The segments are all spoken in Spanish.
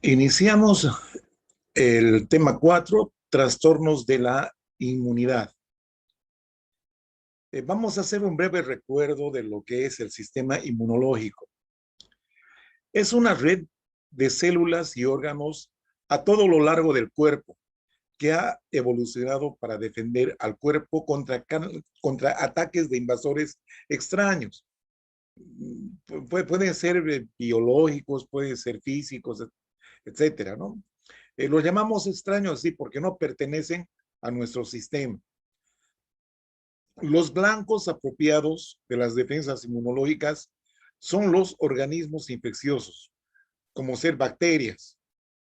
Iniciamos el tema 4, trastornos de la inmunidad. Vamos a hacer un breve recuerdo de lo que es el sistema inmunológico. Es una red de células y órganos a todo lo largo del cuerpo que ha evolucionado para defender al cuerpo contra ataques de invasores extraños. Pueden ser biológicos, pueden ser físicos, etcétera, ¿no? Los llamamos extraños, sí, porque no pertenecen a nuestro sistema. Los blancos apropiados de las defensas inmunológicas son los organismos infecciosos, como ser bacterias,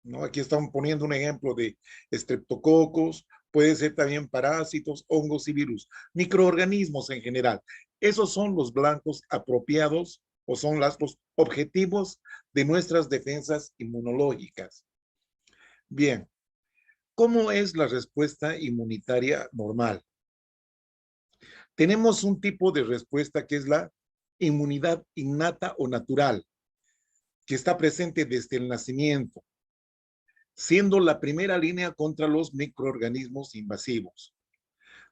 ¿no? Aquí estamos poniendo un ejemplo de estreptococos, puede ser también parásitos, hongos y virus, microorganismos en general. Esos son los blancos apropiados o son los objetivos de nuestras defensas inmunológicas. Bien, ¿cómo es la respuesta inmunitaria normal? Tenemos un tipo de respuesta que es la inmunidad innata o natural, que está presente desde el nacimiento, siendo la primera línea contra los microorganismos invasivos.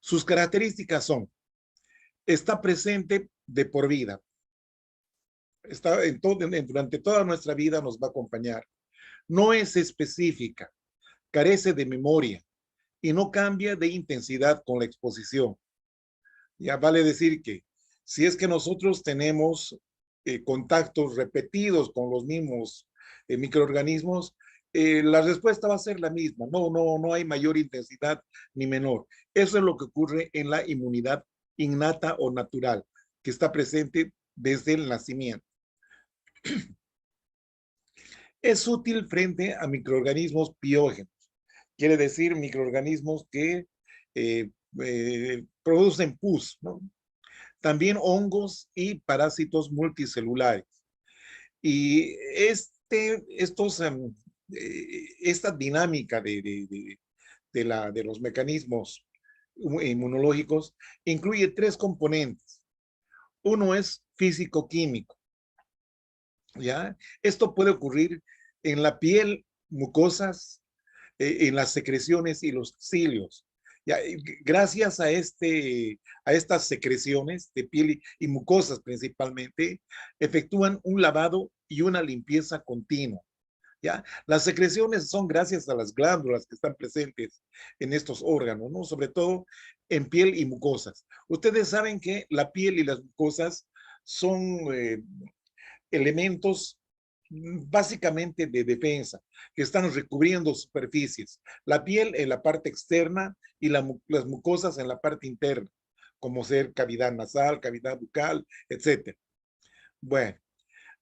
Sus características son, está presente de por vida, durante toda nuestra vida nos va a acompañar. No es específica, carece de memoria y no cambia de intensidad con la exposición. Ya vale decir que si es que nosotros tenemos contactos repetidos con los mismos microorganismos, la respuesta va a ser la misma. No hay mayor intensidad ni menor. Eso es lo que ocurre en la inmunidad innata o natural, que está presente desde el nacimiento. Es útil frente a microorganismos piógenos. Quiere decir microorganismos que producen pus, ¿no? También hongos y parásitos multicelulares. Y esta dinámica de los mecanismos inmunológicos incluye tres componentes. Uno es físico-químico, ¿ya? Esto puede ocurrir en la piel, mucosas, en las secreciones y los cilios. Ya, gracias a estas secreciones de piel y mucosas principalmente, efectúan un lavado y una limpieza continua. ¿Ya? Las secreciones son gracias a las glándulas que están presentes en estos órganos, ¿no? Sobre todo en piel y mucosas. Ustedes saben que la piel y las mucosas son elementos básicamente de defensa, que están recubriendo superficies. La piel en la parte externa y las mucosas en la parte interna, como ser cavidad nasal, cavidad bucal, etc. Bueno,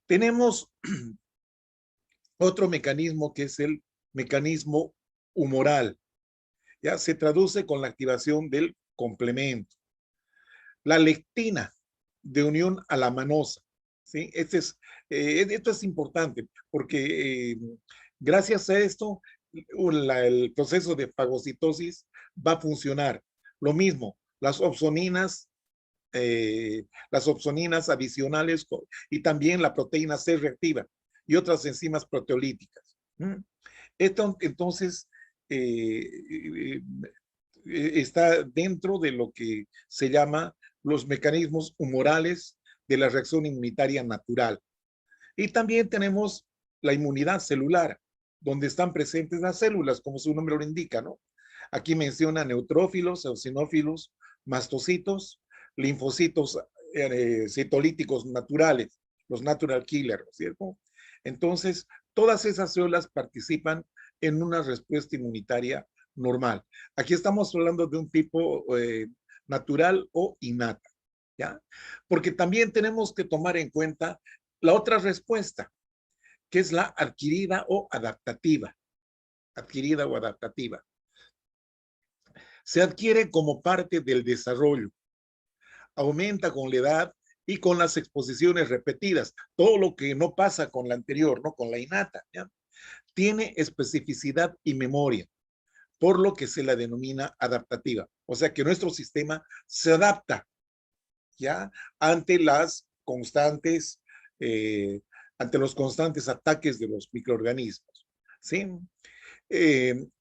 tenemos otro mecanismo que es el mecanismo humoral. Ya se traduce con la activación del complemento. La lectina de unión a la manosa. ¿Sí? Esto es importante porque gracias a esto el proceso de fagocitosis va a funcionar. Lo mismo, las opsoninas adicionales y también la proteína C reactiva y otras enzimas proteolíticas. Entonces, está dentro de lo que se llama los mecanismos humorales de la reacción inmunitaria natural. Y también tenemos la inmunidad celular, donde están presentes las células, como su nombre lo indica, ¿no? Aquí menciona neutrófilos, eosinófilos, mastocitos, linfocitos citolíticos naturales, los natural killers, ¿cierto? Entonces, todas esas células participan en una respuesta inmunitaria normal. Aquí estamos hablando de un tipo natural o innata, ¿ya? Porque también tenemos que tomar en cuenta la otra respuesta, que es la adquirida o adaptativa. Adquirida o adaptativa. Se adquiere como parte del desarrollo, aumenta con la edad y con las exposiciones repetidas, todo lo que no pasa con la anterior, ¿no? Con la innata, ¿ya? Tiene especificidad y memoria, por lo que se la denomina adaptativa. O sea que nuestro sistema se adapta, ¿ya? Ante ante los constantes ataques de los microorganismos. ¿sí?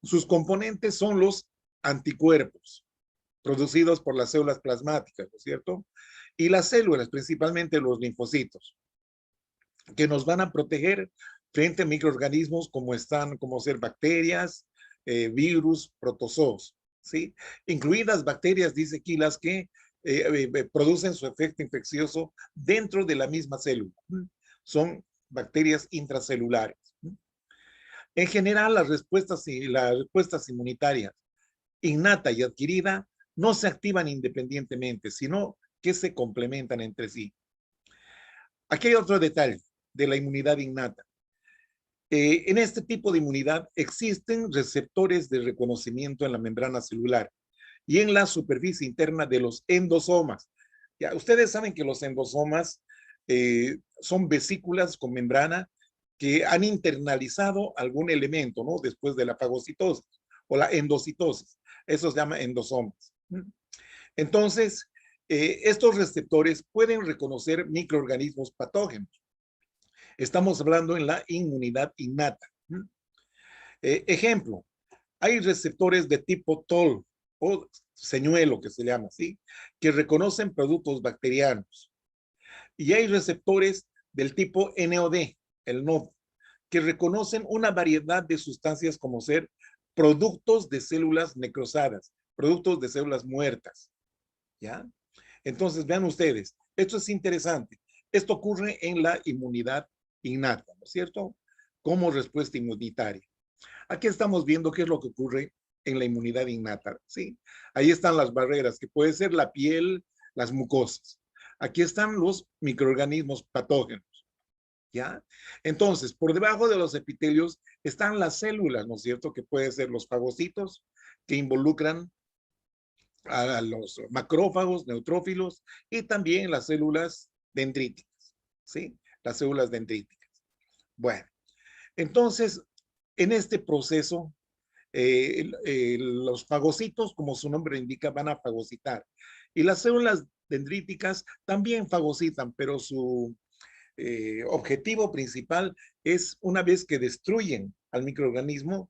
Sus componentes son los anticuerpos producidos por las células plasmáticas, ¿no es cierto? Y las células, principalmente los linfocitos, que nos van a proteger frente a microorganismos como ser bacterias, virus, protozoos, ¿sí? Incluidas bacterias, dice aquí, las que producen su efecto infeccioso dentro de la misma célula. Son bacterias intracelulares. En general, las respuestas inmunitarias innata y adquirida no se activan independientemente, sino que se complementan entre sí. Aquí hay otro detalle de la inmunidad innata. En este tipo de inmunidad existen receptores de reconocimiento en la membrana celular y en la superficie interna de los endosomas. Ya, ustedes saben que los endosomas son vesículas con membrana que han internalizado algún elemento, ¿no? Después de la fagocitosis o la endocitosis. Eso se llama endosomas. Entonces, estos receptores pueden reconocer microorganismos patógenos. Estamos hablando en la inmunidad innata. Ejemplo, hay receptores de tipo TOL o señuelo, que se llama así, que reconocen productos bacterianos. Y hay receptores del tipo NOD, el NOD, que reconocen una variedad de sustancias como ser productos de células necrosadas, productos de células muertas. ¿Ya? Entonces, vean ustedes, esto es interesante. Esto ocurre en la inmunidad innata, ¿no es cierto? Como respuesta inmunitaria. Aquí estamos viendo qué es lo que ocurre en la inmunidad innata, ¿sí? Ahí están las barreras, que puede ser la piel, las mucosas. Aquí están los microorganismos patógenos, ¿ya? Entonces, por debajo de los epitelios están las células, ¿no es cierto? Que pueden ser los fagocitos, que involucran a los macrófagos, neutrófilos y también las células dendríticas, ¿sí? Las células dendríticas. Bueno, entonces, en este proceso, los fagocitos, como su nombre indica, van a fagocitar. Y las células dendríticas también fagocitan, pero su objetivo principal es, una vez que destruyen al microorganismo,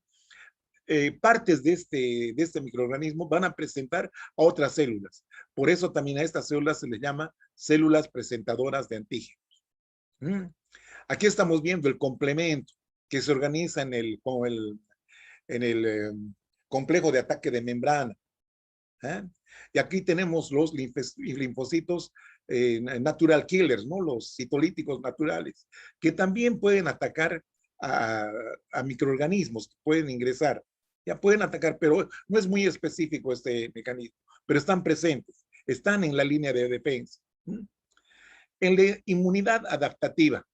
partes de este microorganismo van a presentar a otras células. Por eso también a estas células se les llama células presentadoras de antígenos. ¿Mm? Aquí estamos viendo el complemento que se organiza en el complejo de ataque de membrana. ¿Eh? Y aquí tenemos los linfocitos natural killers, ¿no? Los citolíticos naturales, que también pueden atacar a microorganismos, que pueden ingresar. Ya pueden atacar, pero no es muy específico este mecanismo, pero están presentes, están en la línea de defensa. En la inmunidad adaptativa,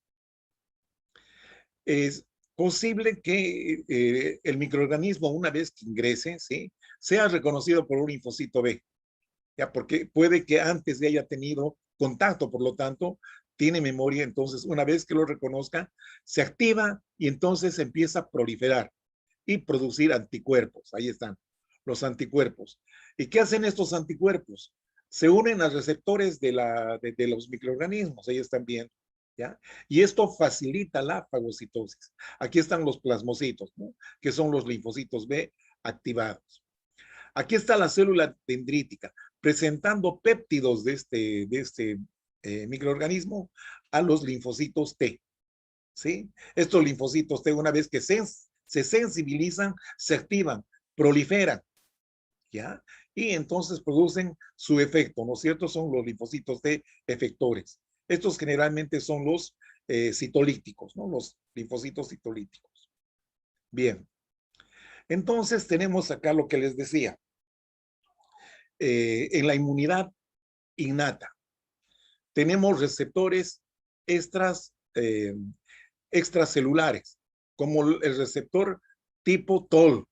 es posible que el microorganismo, una vez que ingrese, ¿sí?, sea reconocido por un linfocito B, ya, porque puede que antes de haya tenido contacto, por lo tanto, tiene memoria. Entonces, una vez que lo reconozca, se activa y entonces empieza a proliferar y producir anticuerpos. Ahí están los anticuerpos. ¿Y qué hacen estos anticuerpos? Se unen a receptores de los microorganismos. Ahí están viendo, ¿ya? Y esto facilita la fagocitosis. Aquí están los plasmocitos, ¿no?, que son los linfocitos B activados. Aquí está la célula dendrítica, presentando péptidos de este microorganismo a los linfocitos T, ¿sí? Estos linfocitos T, una vez que se sensibilizan, se activan, proliferan, ¿ya? Y entonces producen su efecto, ¿no es cierto? Son los linfocitos T efectores. Estos generalmente son los citolíticos, ¿no? Los linfocitos citolíticos. Bien. Entonces tenemos acá lo que les decía. En la inmunidad innata tenemos receptores extras, extracelulares, como el receptor tipo TOL,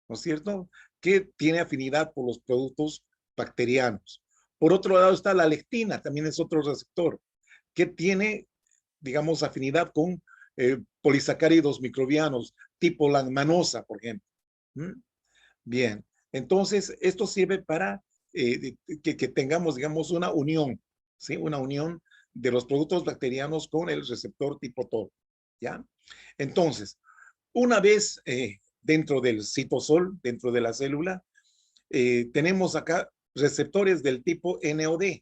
¿no es cierto?, que tiene afinidad por los productos bacterianos. Por otro lado está la lectina, también es otro receptor, que tiene, digamos, afinidad con polisacáridos microbianos, tipo lanmanosa, por ejemplo. ¿Mm? Bien, entonces esto sirve para que tengamos, digamos, una unión, ¿sí? Una unión de los productos bacterianos con el receptor tipo TOR, ¿ya? Entonces, Una vez dentro del citosol, dentro de la célula, tenemos acá receptores del tipo NOD,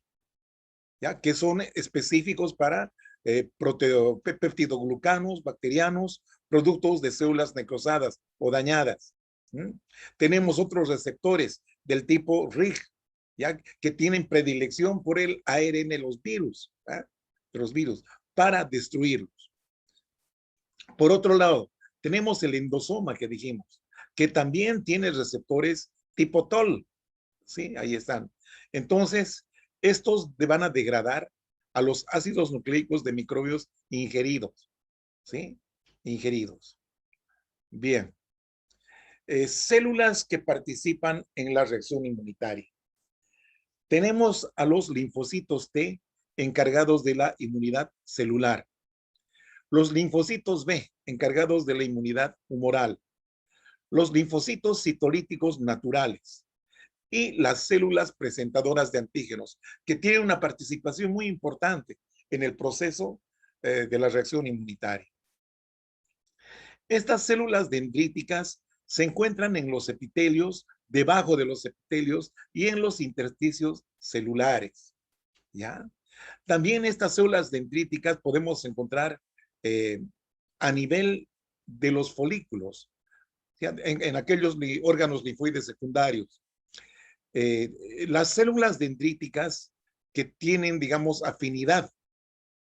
¿ya? Que son específicos para peptidoglucanos, bacterianos, productos de células necrosadas o dañadas. ¿Mm? Tenemos otros receptores del tipo RIG, ¿ya? Que tienen predilección por el ARN de los virus, ¿ya? De los virus, para destruirlos. Por otro lado, tenemos el endosoma que dijimos, que también tiene receptores tipo TOL, ¿sí? Ahí están. Entonces, estos van a degradar a los ácidos nucleicos de microbios ingeridos, ¿sí? Ingeridos. Bien. Células que participan en la reacción inmunitaria. Tenemos a los linfocitos T encargados de la inmunidad celular. Los linfocitos B encargados de la inmunidad humoral. Los linfocitos citolíticos naturales y las células presentadoras de antígenos, que tienen una participación muy importante en el proceso de la reacción inmunitaria. Estas células dendríticas se encuentran en los epitelios, debajo de los epitelios y en los intersticios celulares. ¿Ya? También estas células dendríticas podemos encontrar eh, a nivel de los folículos, en aquellos órganos linfoides secundarios. Las células dendríticas que tienen, digamos, afinidad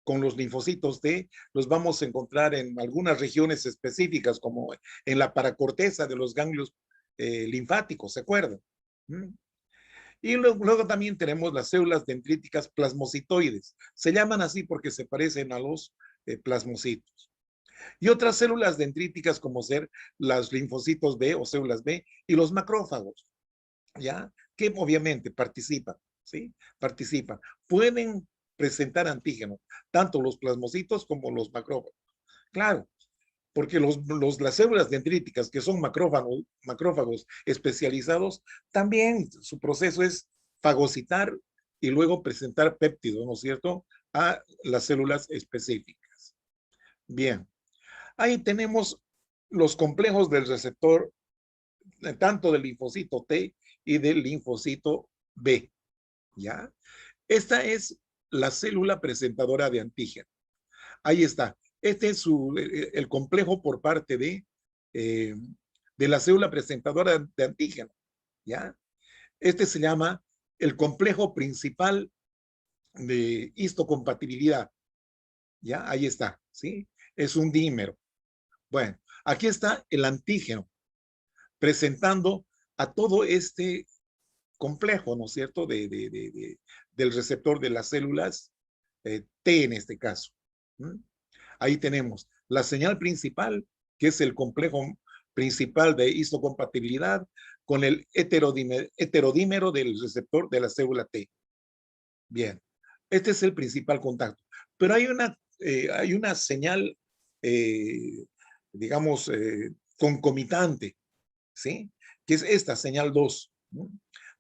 con los linfocitos T, los vamos a encontrar en algunas regiones específicas, como en la paracorteza de los ganglios linfáticos, ¿se acuerdan? ¿Mm? Y luego también tenemos las células dendríticas plasmocitoides. Se llaman así porque se parecen a los plasmocitos. Y otras células dendríticas como ser las linfocitos B o células B y los macrófagos, ¿ya? Que obviamente participan, ¿sí? Participan. Pueden presentar antígenos, tanto los plasmocitos como los macrófagos. Claro, porque las células dendríticas, que son macrófagos especializados, también su proceso es fagocitar y luego presentar péptidos, ¿no es cierto?, a las células específicas. Bien, ahí tenemos los complejos del receptor, tanto del linfocito T y del linfocito B, ¿ya? Esta es la célula presentadora de antígeno. Ahí está. Este es el complejo por parte de la célula presentadora de antígeno, ¿ya? Este se llama el complejo principal de histocompatibilidad, ¿ya? Ahí está, ¿sí? Es un dímero. Bueno, aquí está el antígeno presentando a todo este complejo, ¿no es cierto?, del receptor de las células T en este caso. ¿Mm? Ahí tenemos la señal principal, que es el complejo principal de histocompatibilidad con el heterodímero del receptor de la célula T. Bien, este es el principal contacto. Pero hay una señal, digamos, concomitante, ¿sí? Que es esta señal 2, ¿no?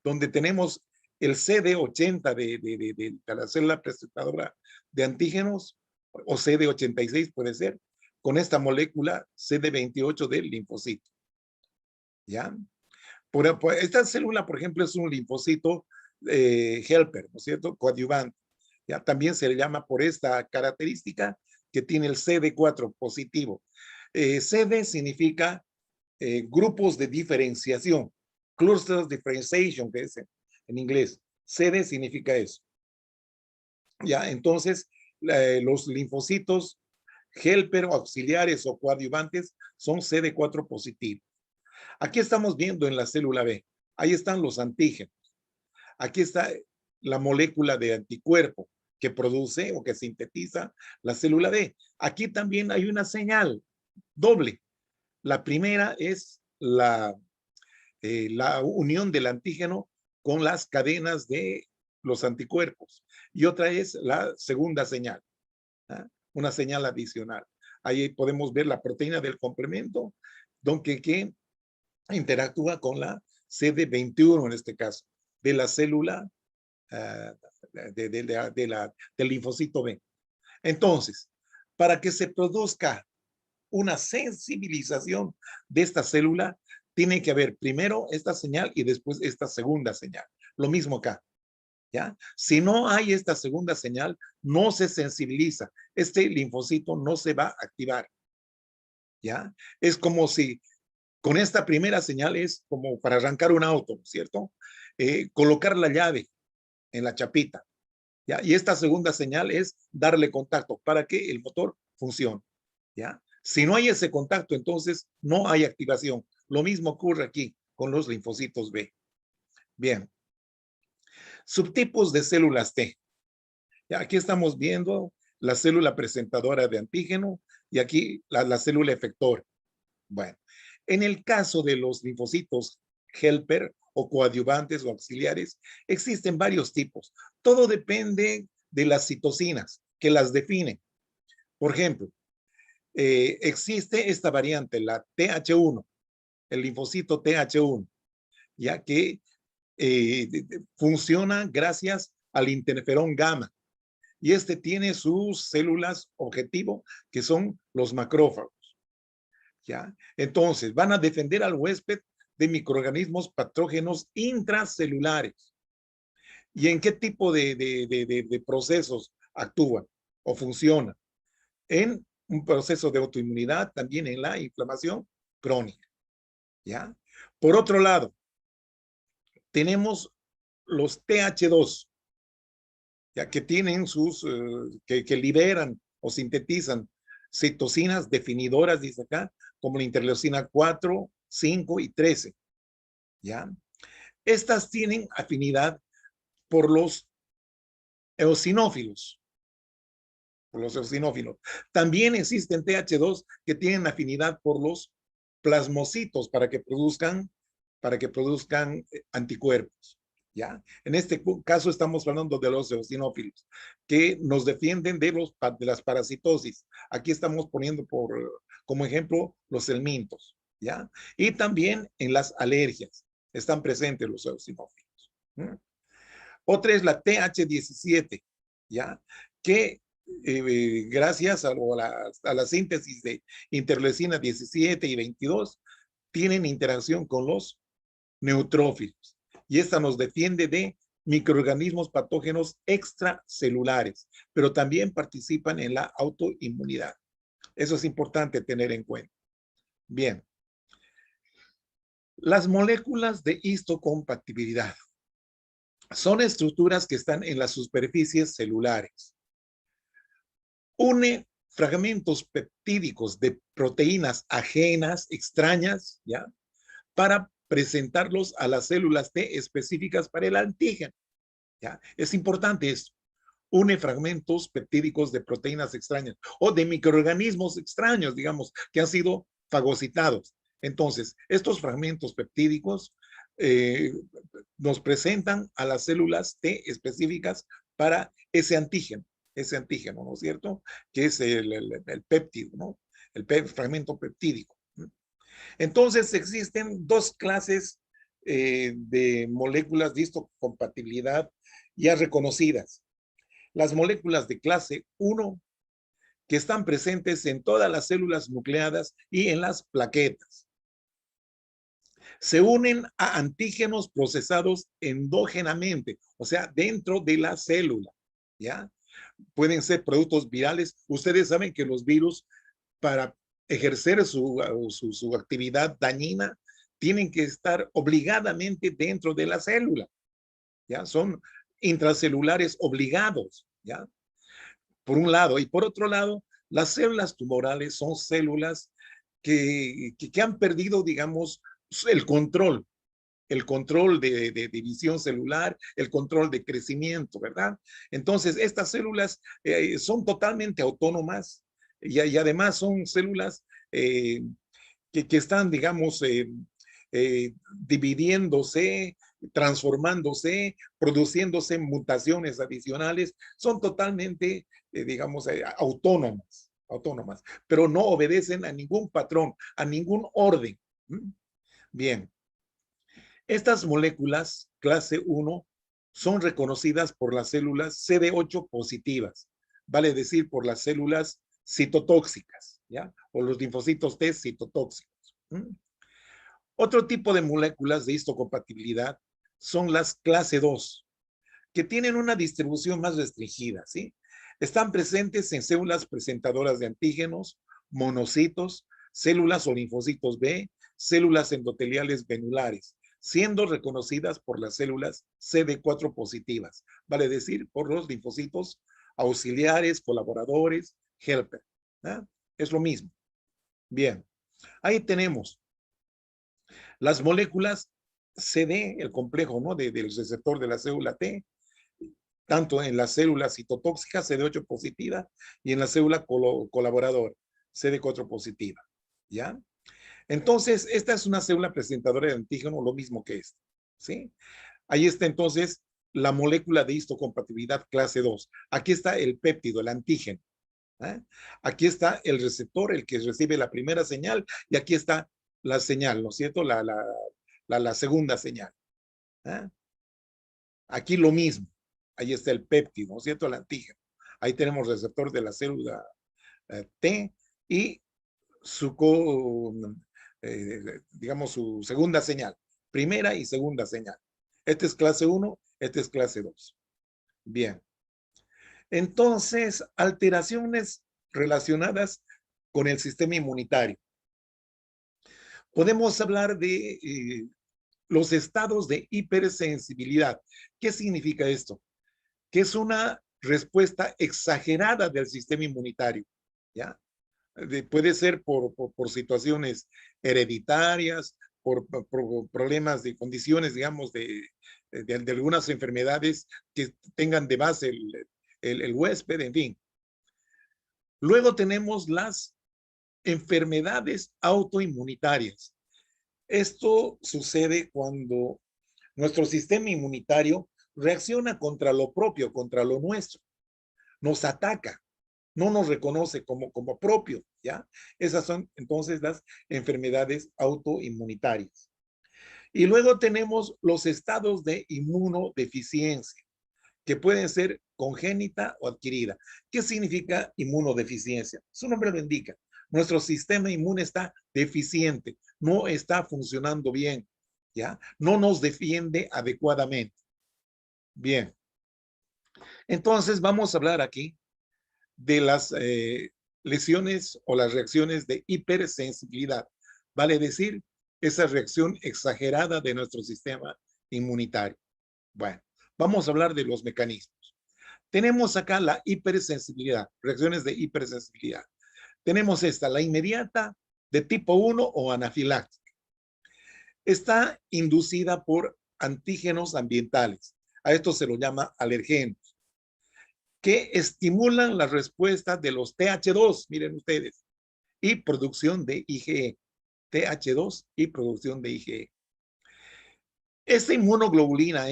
Donde tenemos el CD80 de la célula presentadora de antígenos, o CD86 puede ser, con esta molécula CD28 del linfocito, ¿ya? Por esta célula, por ejemplo, es un linfocito helper, ¿no es cierto?, coadyuvante, ¿ya? También se le llama por esta característica que tiene el CD4 positivo. CD significa grupos de diferenciación, clusters differentiation, que es en inglés. CD significa eso. Ya, entonces, los linfocitos helper o auxiliares o coadyuvantes son CD4 positivos. Aquí estamos viendo en la célula B, ahí están los antígenos. Aquí está la molécula de anticuerpo que produce o que sintetiza la célula B. Aquí también hay una señal doble. La primera es la unión del antígeno con las cadenas de los anticuerpos. Y otra es la segunda señal, ¿eh? Una señal adicional. Ahí podemos ver la proteína del complemento, que interactúa con la CD21 en este caso, de la célula del linfocito B. Entonces, para que se produzca una sensibilización de esta célula, tiene que haber primero esta señal y después esta segunda señal. Lo mismo acá, ¿ya? Si no hay esta segunda señal, no se sensibiliza. Este linfocito no se va a activar, ¿ya? Es como si con esta primera señal es como para arrancar un auto, ¿cierto? Colocar la llave en la chapita, ¿ya? Y esta segunda señal es darle contacto para que el motor funcione, ¿ya? Si no hay ese contacto, entonces no hay activación. Lo mismo ocurre aquí con los linfocitos B. Bien. Subtipos de células T. Ya, aquí estamos viendo la célula presentadora de antígeno y aquí la célula efectora. Bueno, en el caso de los linfocitos helper o coadyuvantes o auxiliares, existen varios tipos. Todo depende de las citocinas que las definen. Por ejemplo, existe esta variante, la TH1, el linfocito TH1, ya que funciona gracias al interferón gamma. Y este tiene sus células objetivo, que son los macrófagos. ¿Ya? Entonces, van a defender al huésped de microorganismos patógenos intracelulares. ¿Y en qué tipo de procesos actúan o funcionan? En un proceso de autoinmunidad, también en la inflamación crónica. ¿Ya? Por otro lado, tenemos los TH2, ya que tienen sus, que liberan o sintetizan citocinas definidoras, dice acá, como la interleucina 4, 5 y 13. ¿Ya? Estas tienen afinidad por los eosinófilos. Por los eosinófilos. También existen TH2 que tienen afinidad por los plasmocitos para que produzcan anticuerpos. ¿Ya? En este caso estamos hablando de los eosinófilos que nos defienden de las parasitosis. Aquí estamos poniendo como ejemplo los helmintos. ¿Ya? Y también en las alergias están presentes los eosinófilos. ¿Mm? Otra es la TH17, ¿ya? Que gracias a la síntesis de interleucina 17 y 22 tienen interacción con los neutrófilos. Y esta nos defiende de microorganismos patógenos extracelulares, pero también participan en la autoinmunidad. Eso es importante tener en cuenta. Bien. Las moléculas de histocompatibilidad son estructuras que están en las superficies celulares. Une fragmentos peptídicos de proteínas ajenas, extrañas, ¿ya? Para presentarlos a las células T específicas para el antígeno. ¿Ya? Es importante esto. Une fragmentos peptídicos de proteínas extrañas o de microorganismos extraños, digamos, que han sido fagocitados. Entonces, estos fragmentos peptídicos nos presentan a las células T específicas para ese antígeno, ¿no es cierto? Que es el péptido, ¿no? Fragmento peptídico. Entonces, existen dos clases de moléculas de histocompatibilidad ya reconocidas. Las moléculas de clase 1, que están presentes en todas las células nucleadas y en las plaquetas. Se unen a antígenos procesados endógenamente, o sea, dentro de la célula, ¿ya? Pueden ser productos virales. Ustedes saben que los virus, para ejercer su actividad dañina, tienen que estar obligadamente dentro de la célula, ¿ya? Son intracelulares obligados, ¿ya? Por un lado. Y por otro lado, las células tumorales son células que han perdido, digamos, el control de división celular, el control de crecimiento, ¿verdad? Entonces, estas células son totalmente autónomas y además son células que están, digamos, dividiéndose, transformándose, produciéndose mutaciones adicionales, son totalmente, digamos, autónomas, pero no obedecen a ningún patrón, a ningún orden. Bien, estas moléculas clase 1 son reconocidas por las células CD8 positivas, vale decir, por las células citotóxicas. ¿ya? O los linfocitos T citotóxicos. Otro tipo de moléculas de histocompatibilidad son las clase 2, que tienen una distribución más restringida, ¿sí? Están presentes en células presentadoras de antígenos, monocitos, células o linfocitos B, células endoteliales venulares, siendo reconocidas por las células CD4 positivas, vale decir, por los linfocitos auxiliares, colaboradores, helper. ¿eh? Es lo mismo. Bien, ahí tenemos las moléculas CD, el complejo, ¿no? Del receptor de la célula T, tanto en la célula citotóxica, CD8 positiva, y en la célula colaboradora, CD4 positiva. ¿Ya? Entonces, esta es una célula presentadora de antígeno, lo mismo que esta. ¿Sí? Ahí está entonces la molécula de histocompatibilidad clase 2. Aquí está el péptido, el antígeno. ¿eh? Aquí está el receptor, el que recibe la primera señal, y aquí está la señal, ¿no es cierto? La segunda señal. ¿eh? Aquí lo mismo. Ahí está el péptido, ¿no es cierto? El antígeno. Ahí tenemos receptor de la célula T y digamos, su segunda señal. Primera y segunda señal. Este es clase 1, este es clase 2. Bien. Entonces, alteraciones relacionadas con el sistema inmunitario. Podemos hablar de los estados de hipersensibilidad. ¿Qué significa esto? Que es una respuesta exagerada del sistema inmunitario, ¿ya? Puede ser por situaciones hereditarias, por problemas de condiciones, digamos, de algunas enfermedades que tengan de base el huésped, en fin. Luego tenemos las enfermedades autoinmunitarias. Esto sucede cuando nuestro sistema inmunitario reacciona contra lo propio, contra lo nuestro, nos ataca, no nos reconoce como propio, ¿ya? Esas son entonces las enfermedades autoinmunitarias. Y luego tenemos los estados de inmunodeficiencia, que pueden ser congénita o adquirida. ¿Qué significa inmunodeficiencia? Su nombre lo indica. Nuestro sistema inmune está deficiente, no está funcionando bien, ¿ya? No nos defiende adecuadamente. Bien. Entonces vamos a hablar aquí de las lesiones o las reacciones de hipersensibilidad. Vale decir, esa reacción exagerada de nuestro sistema inmunitario. Bueno, vamos a hablar de los mecanismos. Tenemos acá la hipersensibilidad, reacciones de hipersensibilidad. Tenemos esta, la inmediata de tipo 1 o anafiláctica. Está inducida por antígenos ambientales. A esto se lo llama alergenos, que estimulan la respuesta de los TH2, miren ustedes, y producción de IgE. TH2 y producción de IgE. Esta inmunoglobulina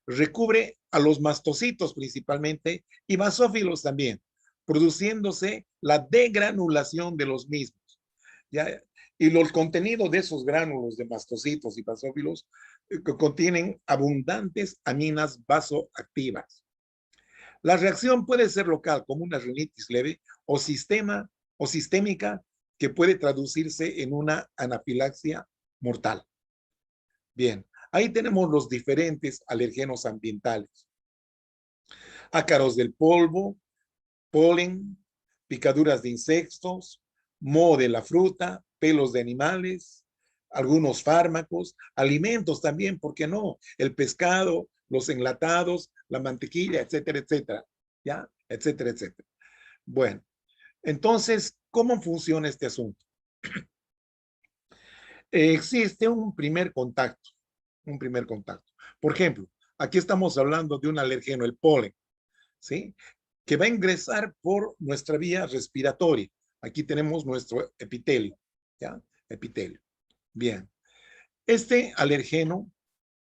recubre a los mastocitos principalmente y basófilos también, produciéndose la degranulación de los mismos. ¿Ya? Y los contenidos de esos gránulos de mastocitos y basófilos contienen abundantes aminas vasoactivas. La reacción puede ser local, como una rinitis leve, o sistémica, que puede traducirse en una anafilaxia mortal. Bien, ahí tenemos los diferentes alergenos ambientales. Ácaros del polvo, polen, picaduras de insectos, moho de la fruta, pelos de animales, algunos fármacos, alimentos también, ¿por qué no? El pescado, los enlatados, la mantequilla, etcétera, etcétera, ¿ya? Etcétera, etcétera. Bueno, entonces, ¿cómo funciona este asunto? Existe un primer contacto, un primer contacto. Por ejemplo, aquí estamos hablando de un alergeno, el polen, ¿sí? Que va a ingresar por nuestra vía respiratoria. Aquí tenemos nuestro epitelio, ¿ya? Epitelio. Bien. Este alergeno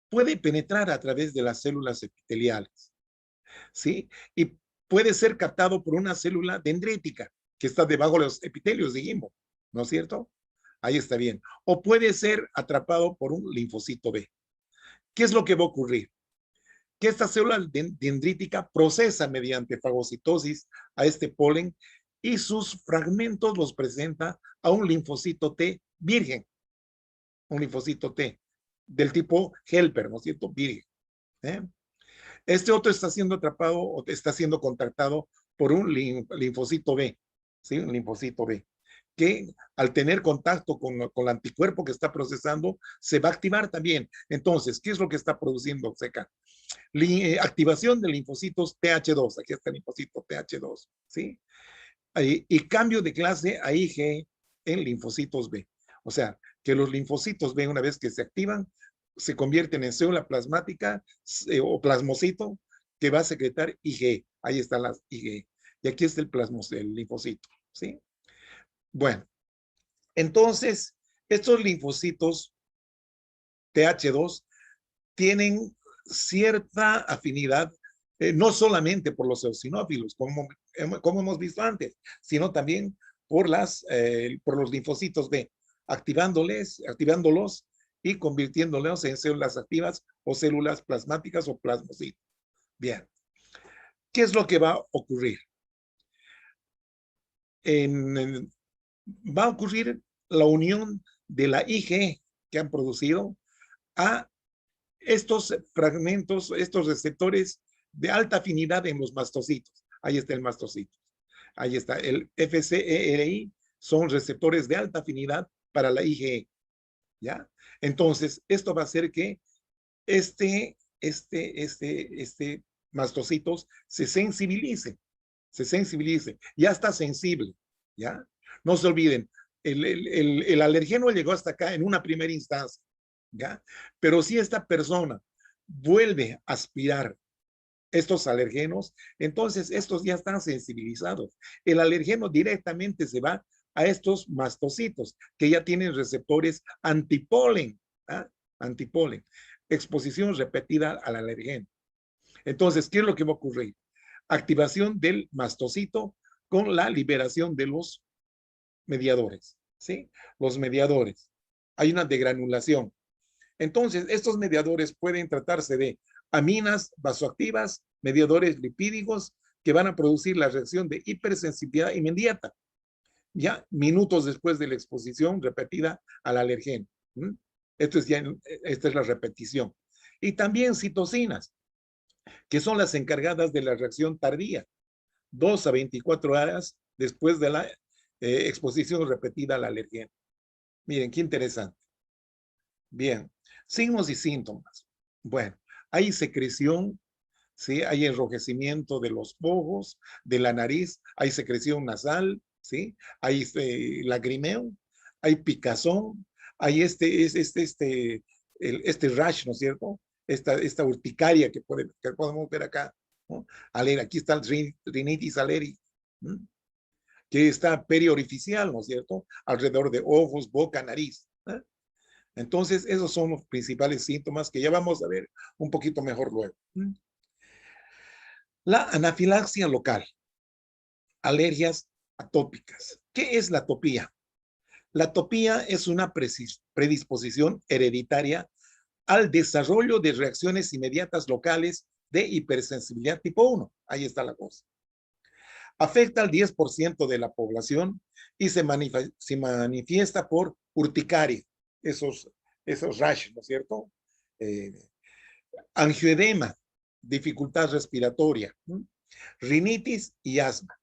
puede penetrar a través de las células epiteliales, ¿sí? Y puede ser captado por una célula dendrítica que está debajo de los epitelios, dijimos, ¿no es cierto? Ahí está bien. O puede ser atrapado por un linfocito B. ¿Qué es lo que va a ocurrir? Que esta célula dendrítica procesa mediante fagocitosis a este polen y sus fragmentos los presenta a un linfocito T virgen, un linfocito T del tipo helper, ¿no es cierto? Virgen. ¿Eh? Este otro está siendo atrapado o está siendo contactado por un linfocito B, ¿sí? Un linfocito B, que al tener contacto con el anticuerpo que está procesando, se va a activar también. Entonces, ¿qué es lo que está produciendo acá? Activación de linfocitos TH2, aquí está el linfocito TH2, ¿sí? Y cambio de clase a IG en linfocitos B. O sea, que los linfocitos B, una vez que se activan, se convierten en célula plasmática o plasmocito que va a secretar IG. Ahí está la IG. Y aquí está el linfocito, ¿sí? Bueno, entonces, estos linfocitos TH2 tienen cierta afinidad, no solamente por los eosinófilos, como hemos visto antes, sino también por los linfocitos B, activándolos y convirtiéndolos en células activas o células plasmáticas o plasmocitos. Bien, ¿qué es lo que va a ocurrir? Va a ocurrir la unión de la IG que han producido a estos fragmentos, estos receptores de alta afinidad en los mastocitos. Ahí está el mastocito. Ahí está el FCERI, son receptores de alta afinidad para la IgE. ¿Ya? Entonces, esto va a hacer que este mastocitos se sensibilice, ya está sensible, ¿ya? No se olviden, el alergeno llegó hasta acá en una primera instancia, ¿ya? Pero si esta persona vuelve a aspirar estos alergenos, entonces estos ya están sensibilizados. El alergeno directamente se va a estos mastocitos que ya tienen receptores antipolen, ¿ah? Antipolen, exposición repetida al alergeno. Entonces, ¿qué es lo que va a ocurrir? Activación del mastocito con la liberación de los mediadores, ¿sí? Los mediadores. Hay una degranulación. Entonces, estos mediadores pueden tratarse de aminas vasoactivas, mediadores lipídicos que van a producir la reacción de hipersensibilidad inmediata, ya minutos después de la exposición repetida al alergeno. Esta es la repetición. Y también citocinas, que son las encargadas de la reacción tardía, 2 a 24 horas después de la exposición repetida al alergeno. Miren, qué interesante. Bien, signos y síntomas. Bueno, hay secreción, ¿sí? Hay enrojecimiento de los ojos, de la nariz, hay secreción nasal, ¿sí? Hay lagrimeo, hay picazón, hay este rash, ¿no es cierto? Esta urticaria que podemos ver acá, ¿no? Aquí está el rinitis alérgica, ¿no? Que está periorificial, ¿no es cierto? Alrededor de ojos, boca, nariz, ¿no? Entonces, esos son los principales síntomas que ya vamos a ver un poquito mejor luego. La anafilaxia local, alergias atópicas. ¿Qué es la atopía? La atopía es una predisposición hereditaria al desarrollo de reacciones inmediatas locales de hipersensibilidad tipo 1. Ahí está la cosa. Afecta al 10% de la población y se manifiesta por urticaria, esos rashes, ¿no es cierto? Eh, Angioedema, dificultad respiratoria, rinitis y asma.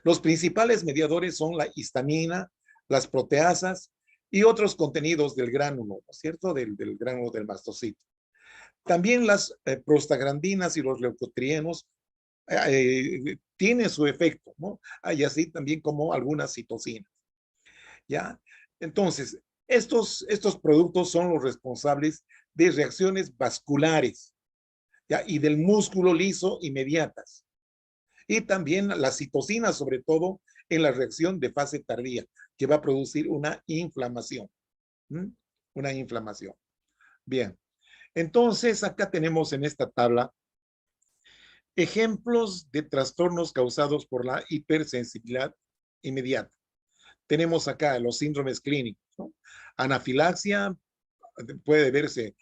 Los principales mediadores son la histamina, las proteasas y otros contenidos del gránulo, ¿no es cierto? Del gránulo del mastocito. También las prostaglandinas y los leucotrienos tienen su efecto, ¿no? Y así también como algunas citocinas, ¿ya? Entonces, estos productos son los responsables de reacciones vasculares, ¿ya? Y del músculo liso inmediatas. Y también las citocinas, sobre todo en la reacción de fase tardía, que va a producir una inflamación. ¿Mm? Una inflamación. Bien, entonces acá tenemos en esta tabla ejemplos de trastornos causados por la hipersensibilidad inmediata. Tenemos acá los síndromes clínicos, ¿no? Anafilaxia, puede verse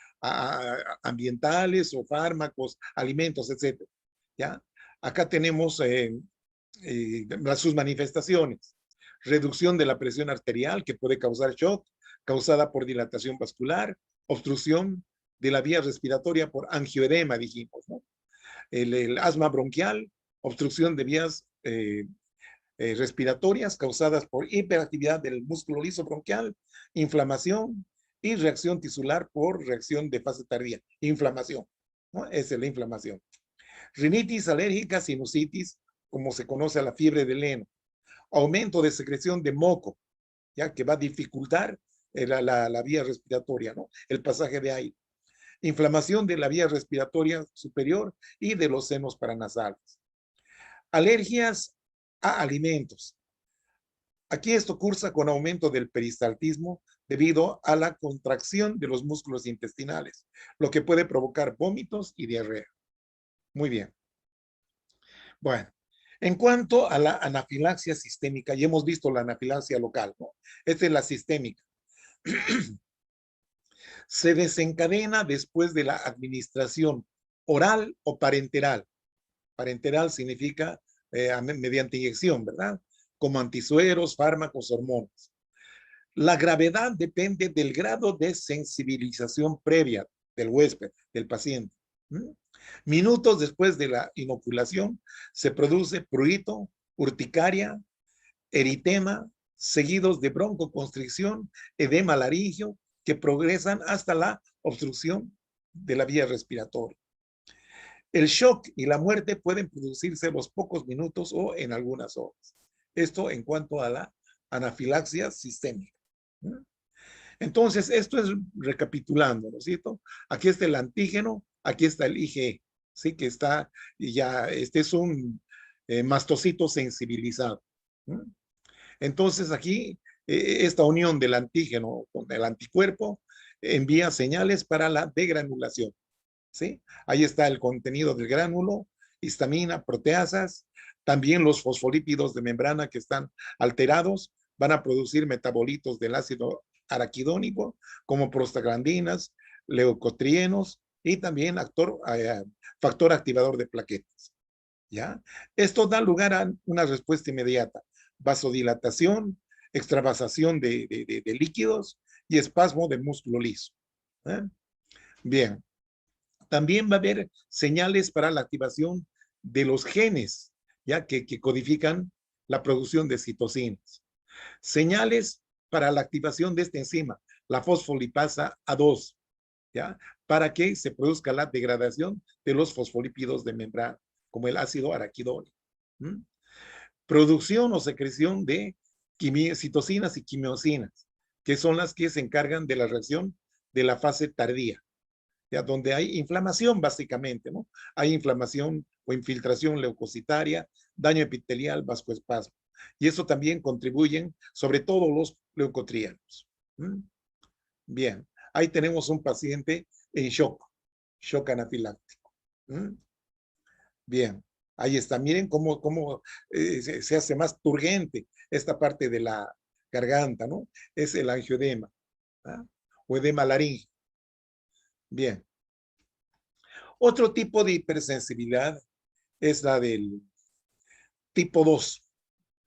ambientales o fármacos, alimentos, etcétera. ¿Ya? Acá tenemos sus manifestaciones. Reducción de la presión arterial que puede causar shock, causada por dilatación vascular, obstrucción de la vía respiratoria por angioedema, dijimos, ¿no? El asma bronquial, obstrucción de vías respiratorias causadas por hiperactividad del músculo liso bronquial, inflamación y reacción tisular por reacción de fase tardía. Inflamación, ¿no? Esa es la inflamación. Rinitis alérgica, sinusitis, como se conoce a la fiebre del heno. Aumento de secreción de moco, ya que va a dificultar la vía respiratoria, ¿no? El pasaje de aire. Inflamación de la vía respiratoria superior y de los senos paranasales. Alergias a alimentos. Aquí esto cursa con aumento del peristaltismo debido a la contracción de los músculos intestinales, lo que puede provocar vómitos y diarrea. Muy bien. Bueno, en cuanto a la anafilaxia sistémica, ya hemos visto la anafilaxia local, ¿no? Esta es la sistémica. Se desencadena después de la administración oral o parenteral. Parenteral significa mediante inyección, ¿verdad? Como antisueros, fármacos, hormonas. La gravedad depende del grado de sensibilización previa del huésped, del paciente. Minutos después de la inoculación se produce prurito, urticaria, eritema, seguidos de broncoconstricción, edema laringio, que progresan hasta la obstrucción de la vía respiratoria. El shock y la muerte pueden producirse en los pocos minutos o en algunas horas. Esto en cuanto a la anafilaxia sistémica. Entonces, esto es recapitulando, ¿no es cierto? Aquí está el antígeno, aquí está el IgE, ¿sí? Que está, y ya, este es un mastocito sensibilizado. Entonces, aquí, esta unión del antígeno con el anticuerpo envía señales para la degranulación, ¿sí? Ahí está el contenido del gránulo, histamina, proteasas, también los fosfolípidos de membrana que están alterados van a producir metabolitos del ácido araquidónico como prostaglandinas, leucotrienos y también factor activador de plaquetas. ¿Ya? Esto da lugar a una respuesta inmediata, vasodilatación, extravasación de líquidos y espasmo del músculo liso. ¿Eh? Bien, también va a haber señales para la activación de los genes, ya que codifican la producción de citocinas. Señales para la activación de esta enzima, la fosfolipasa A2, ¿ya? Para que se produzca la degradación de los fosfolípidos de membrana, como el ácido araquidónico. Producción o secreción de citocinas y quimiosinas, que son las que se encargan de la reacción de la fase tardía, ¿ya? Donde hay inflamación básicamente, ¿no? Hay inflamación o infiltración leucocitaria, daño epitelial, vascoespasmo. Y eso también contribuyen sobre todo los leucotrienos. Bien, ahí tenemos un paciente en shock anafiláctico. Bien, ahí está. Miren cómo se hace más turgente esta parte de la garganta, ¿no? Es el angioedema, ¿ah? O edema laríngeo. Bien. Otro tipo de hipersensibilidad es la del tipo 2,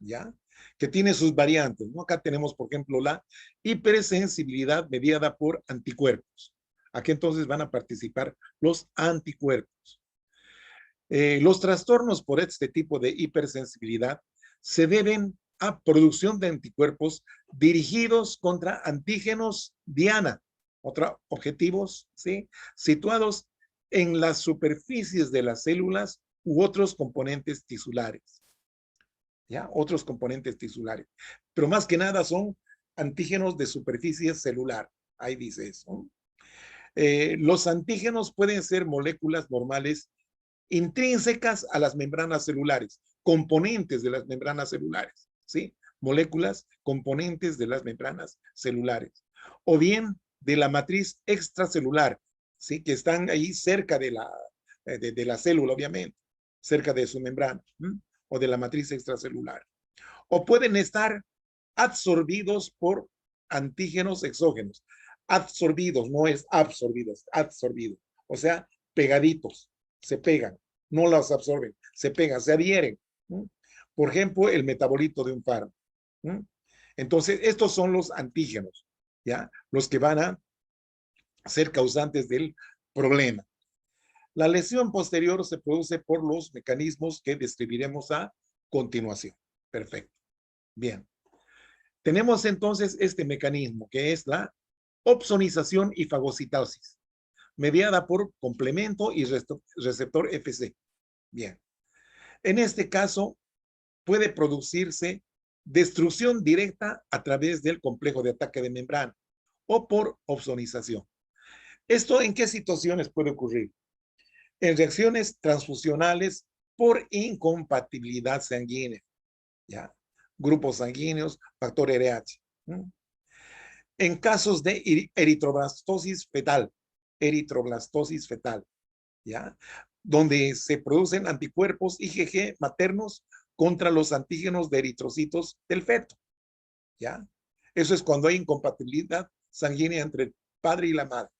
¿ya? Que tiene sus variantes, ¿no? Acá tenemos, por ejemplo, la hipersensibilidad mediada por anticuerpos. Aquí entonces van a participar los anticuerpos. Los trastornos por este tipo de hipersensibilidad se deben a producción de anticuerpos dirigidos contra antígenos diana, otros objetivos, ¿sí? Situados en las superficies de las células u otros componentes tisulares. ¿Ya? Otros componentes tisulares. Pero más que nada son antígenos de superficie celular. Ahí dice eso. Los antígenos pueden ser moléculas normales intrínsecas a las membranas celulares, componentes de las membranas celulares, ¿sí? Moléculas componentes de las membranas celulares. O bien de la matriz extracelular, ¿sí? Que están ahí cerca de la célula, obviamente, cerca de su membrana, o de la matriz extracelular. O pueden estar absorbidos por antígenos exógenos. Absorbidos, no es absorbidos, absorbidos. O sea, pegaditos, se pegan, no los absorben, se pegan, se adhieren. Por ejemplo, el metabolito de un fármaco. ¿Mm? Entonces, estos son los antígenos, ¿ya? Los que van a ser causantes del problema. La lesión posterior se produce por los mecanismos que describiremos a continuación. Perfecto. Bien. Tenemos entonces este mecanismo que es la opsonización y fagocitosis, mediada por complemento y receptor FC. Bien. En este caso, puede producirse destrucción directa a través del complejo de ataque de membrana o por opsonización. ¿Esto en qué situaciones puede ocurrir? En reacciones transfusionales por incompatibilidad sanguínea, ¿ya? Grupos sanguíneos, factor RH. En casos de eritroblastosis fetal, ¿ya? Donde se producen anticuerpos IgG maternos contra los antígenos de eritrocitos del feto, ¿ya? Eso es cuando hay incompatibilidad sanguínea entre el padre y la madre.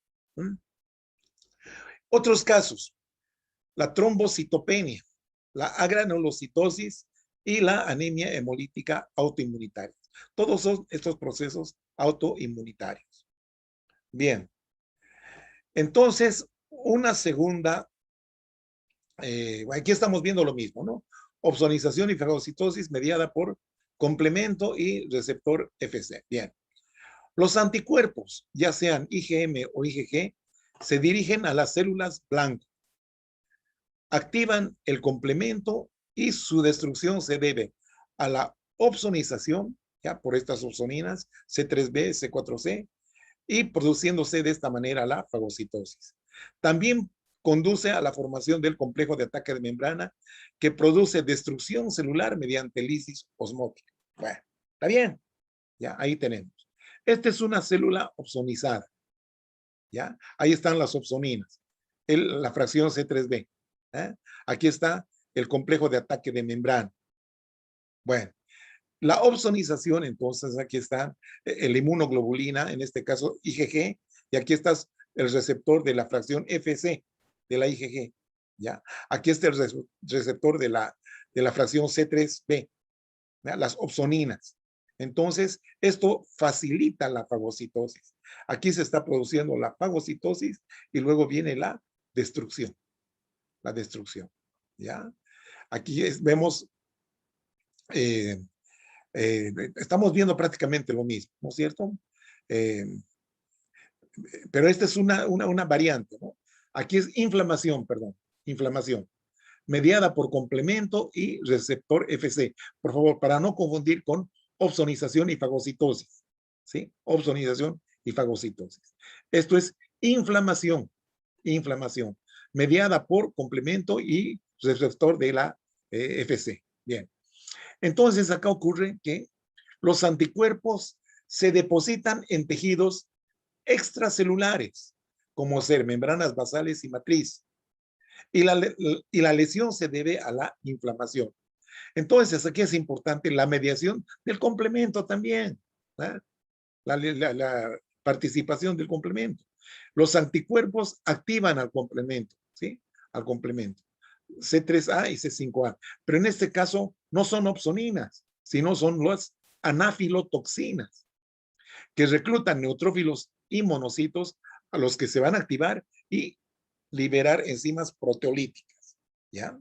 Otros casos, la trombocitopenia, la agranulocitosis y la anemia hemolítica autoinmunitaria. Todos son estos procesos autoinmunitarios. Bien, entonces, una segunda, aquí estamos viendo lo mismo, ¿no? Opsonización y fagocitosis mediada por complemento y receptor FC. Bien. Los anticuerpos, ya sean IgM o IgG, se dirigen a las células blanco, activan el complemento y su destrucción se debe a la opsonización, ya por estas opsoninas, C3b, C4c, y produciéndose de esta manera la fagocitosis. También conduce a la formación del complejo de ataque de membrana que produce destrucción celular mediante lisis osmótica. Bueno, está bien, ya ahí tenemos. Esta es una célula opsonizada, ¿ya? Ahí están las opsoninas, la fracción C3b. ¿Eh? Aquí está el complejo de ataque de membrana. Bueno, la opsonización, entonces, aquí está la inmunoglobulina, en este caso IgG, y aquí está el receptor de la fracción FC de la IgG, ¿ya? Aquí está el receptor de la fracción C3b, ¿ya? Las opsoninas. Entonces, esto facilita la fagocitosis. Aquí se está produciendo la fagocitosis y luego viene la destrucción, ¿ya? Aquí vemos estamos viendo prácticamente lo mismo, ¿no es cierto? Eh, pero esta es una variante, ¿no? Aquí es inflamación, perdón, inflamación, mediada por complemento y receptor FC. Por favor, para no confundir con opsonización y fagocitosis, ¿sí? Opsonización y fagocitosis. Esto es inflamación, mediada por complemento y receptor de la FC. Bien. Entonces, acá ocurre que los anticuerpos se depositan en tejidos extracelulares, como ser membranas basales y matriz, y la lesión se debe a la inflamación. Entonces, aquí es importante la mediación del complemento también, ¿eh? la participación del complemento. Los anticuerpos activan al complemento, ¿sí? Al complemento. C3A y C5A. Pero en este caso no son opsoninas, sino son las anafilotoxinas, que reclutan neutrófilos y monocitos a los que se van a activar y liberar enzimas proteolíticas, ¿ya?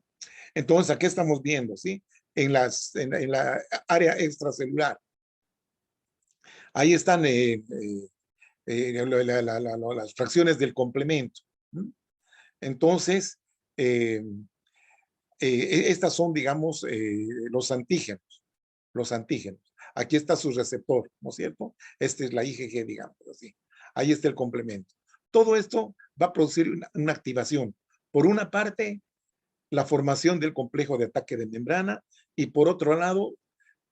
Entonces, aquí estamos viendo, ¿sí? En la área extracelular. Ahí están las fracciones del complemento. Entonces, estas son, digamos, los antígenos. Los antígenos. Aquí está su receptor, ¿no es cierto? Esta es la IgG, digamos así. Ahí está el complemento. Todo esto va a producir una activación. Por una parte, la formación del complejo de ataque de membrana y por otro lado,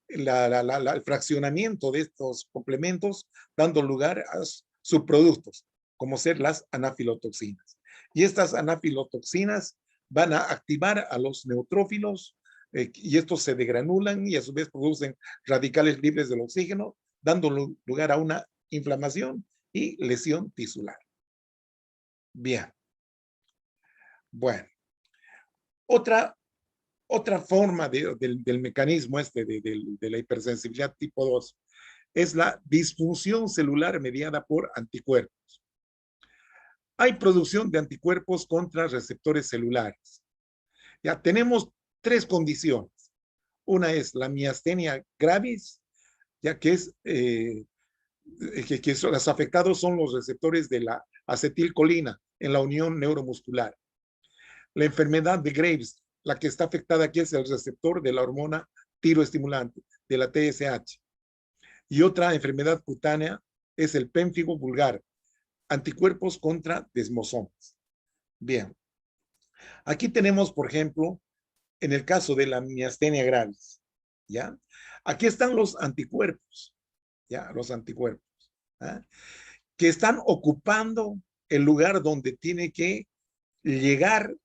el fraccionamiento de estos complementos, dando lugar a subproductos, como ser las anafilotoxinas. Y estas anafilotoxinas van a activar a los neutrófilos y estos se degranulan y a su vez producen radicales libres del oxígeno, dando lugar a una inflamación y lesión tisular. Bien. Bueno. Otra forma del mecanismo de la hipersensibilidad tipo 2 es la disfunción celular mediada por anticuerpos. Hay producción de anticuerpos contra receptores celulares. Ya tenemos tres condiciones. Una es la miastenia gravis, ya que es los afectados son los receptores de la acetilcolina en la unión neuromuscular. La enfermedad de Graves, la que está afectada aquí es el receptor de la hormona tiroestimulante, de la TSH. Y otra enfermedad cutánea es el pénfigo vulgar, anticuerpos contra desmosomas. Bien, aquí tenemos, por ejemplo, en el caso de la miastenia gravis, ¿ya? Aquí están los anticuerpos, ¿ya? Los anticuerpos, ¿ah? Que están ocupando el lugar donde tiene que llegar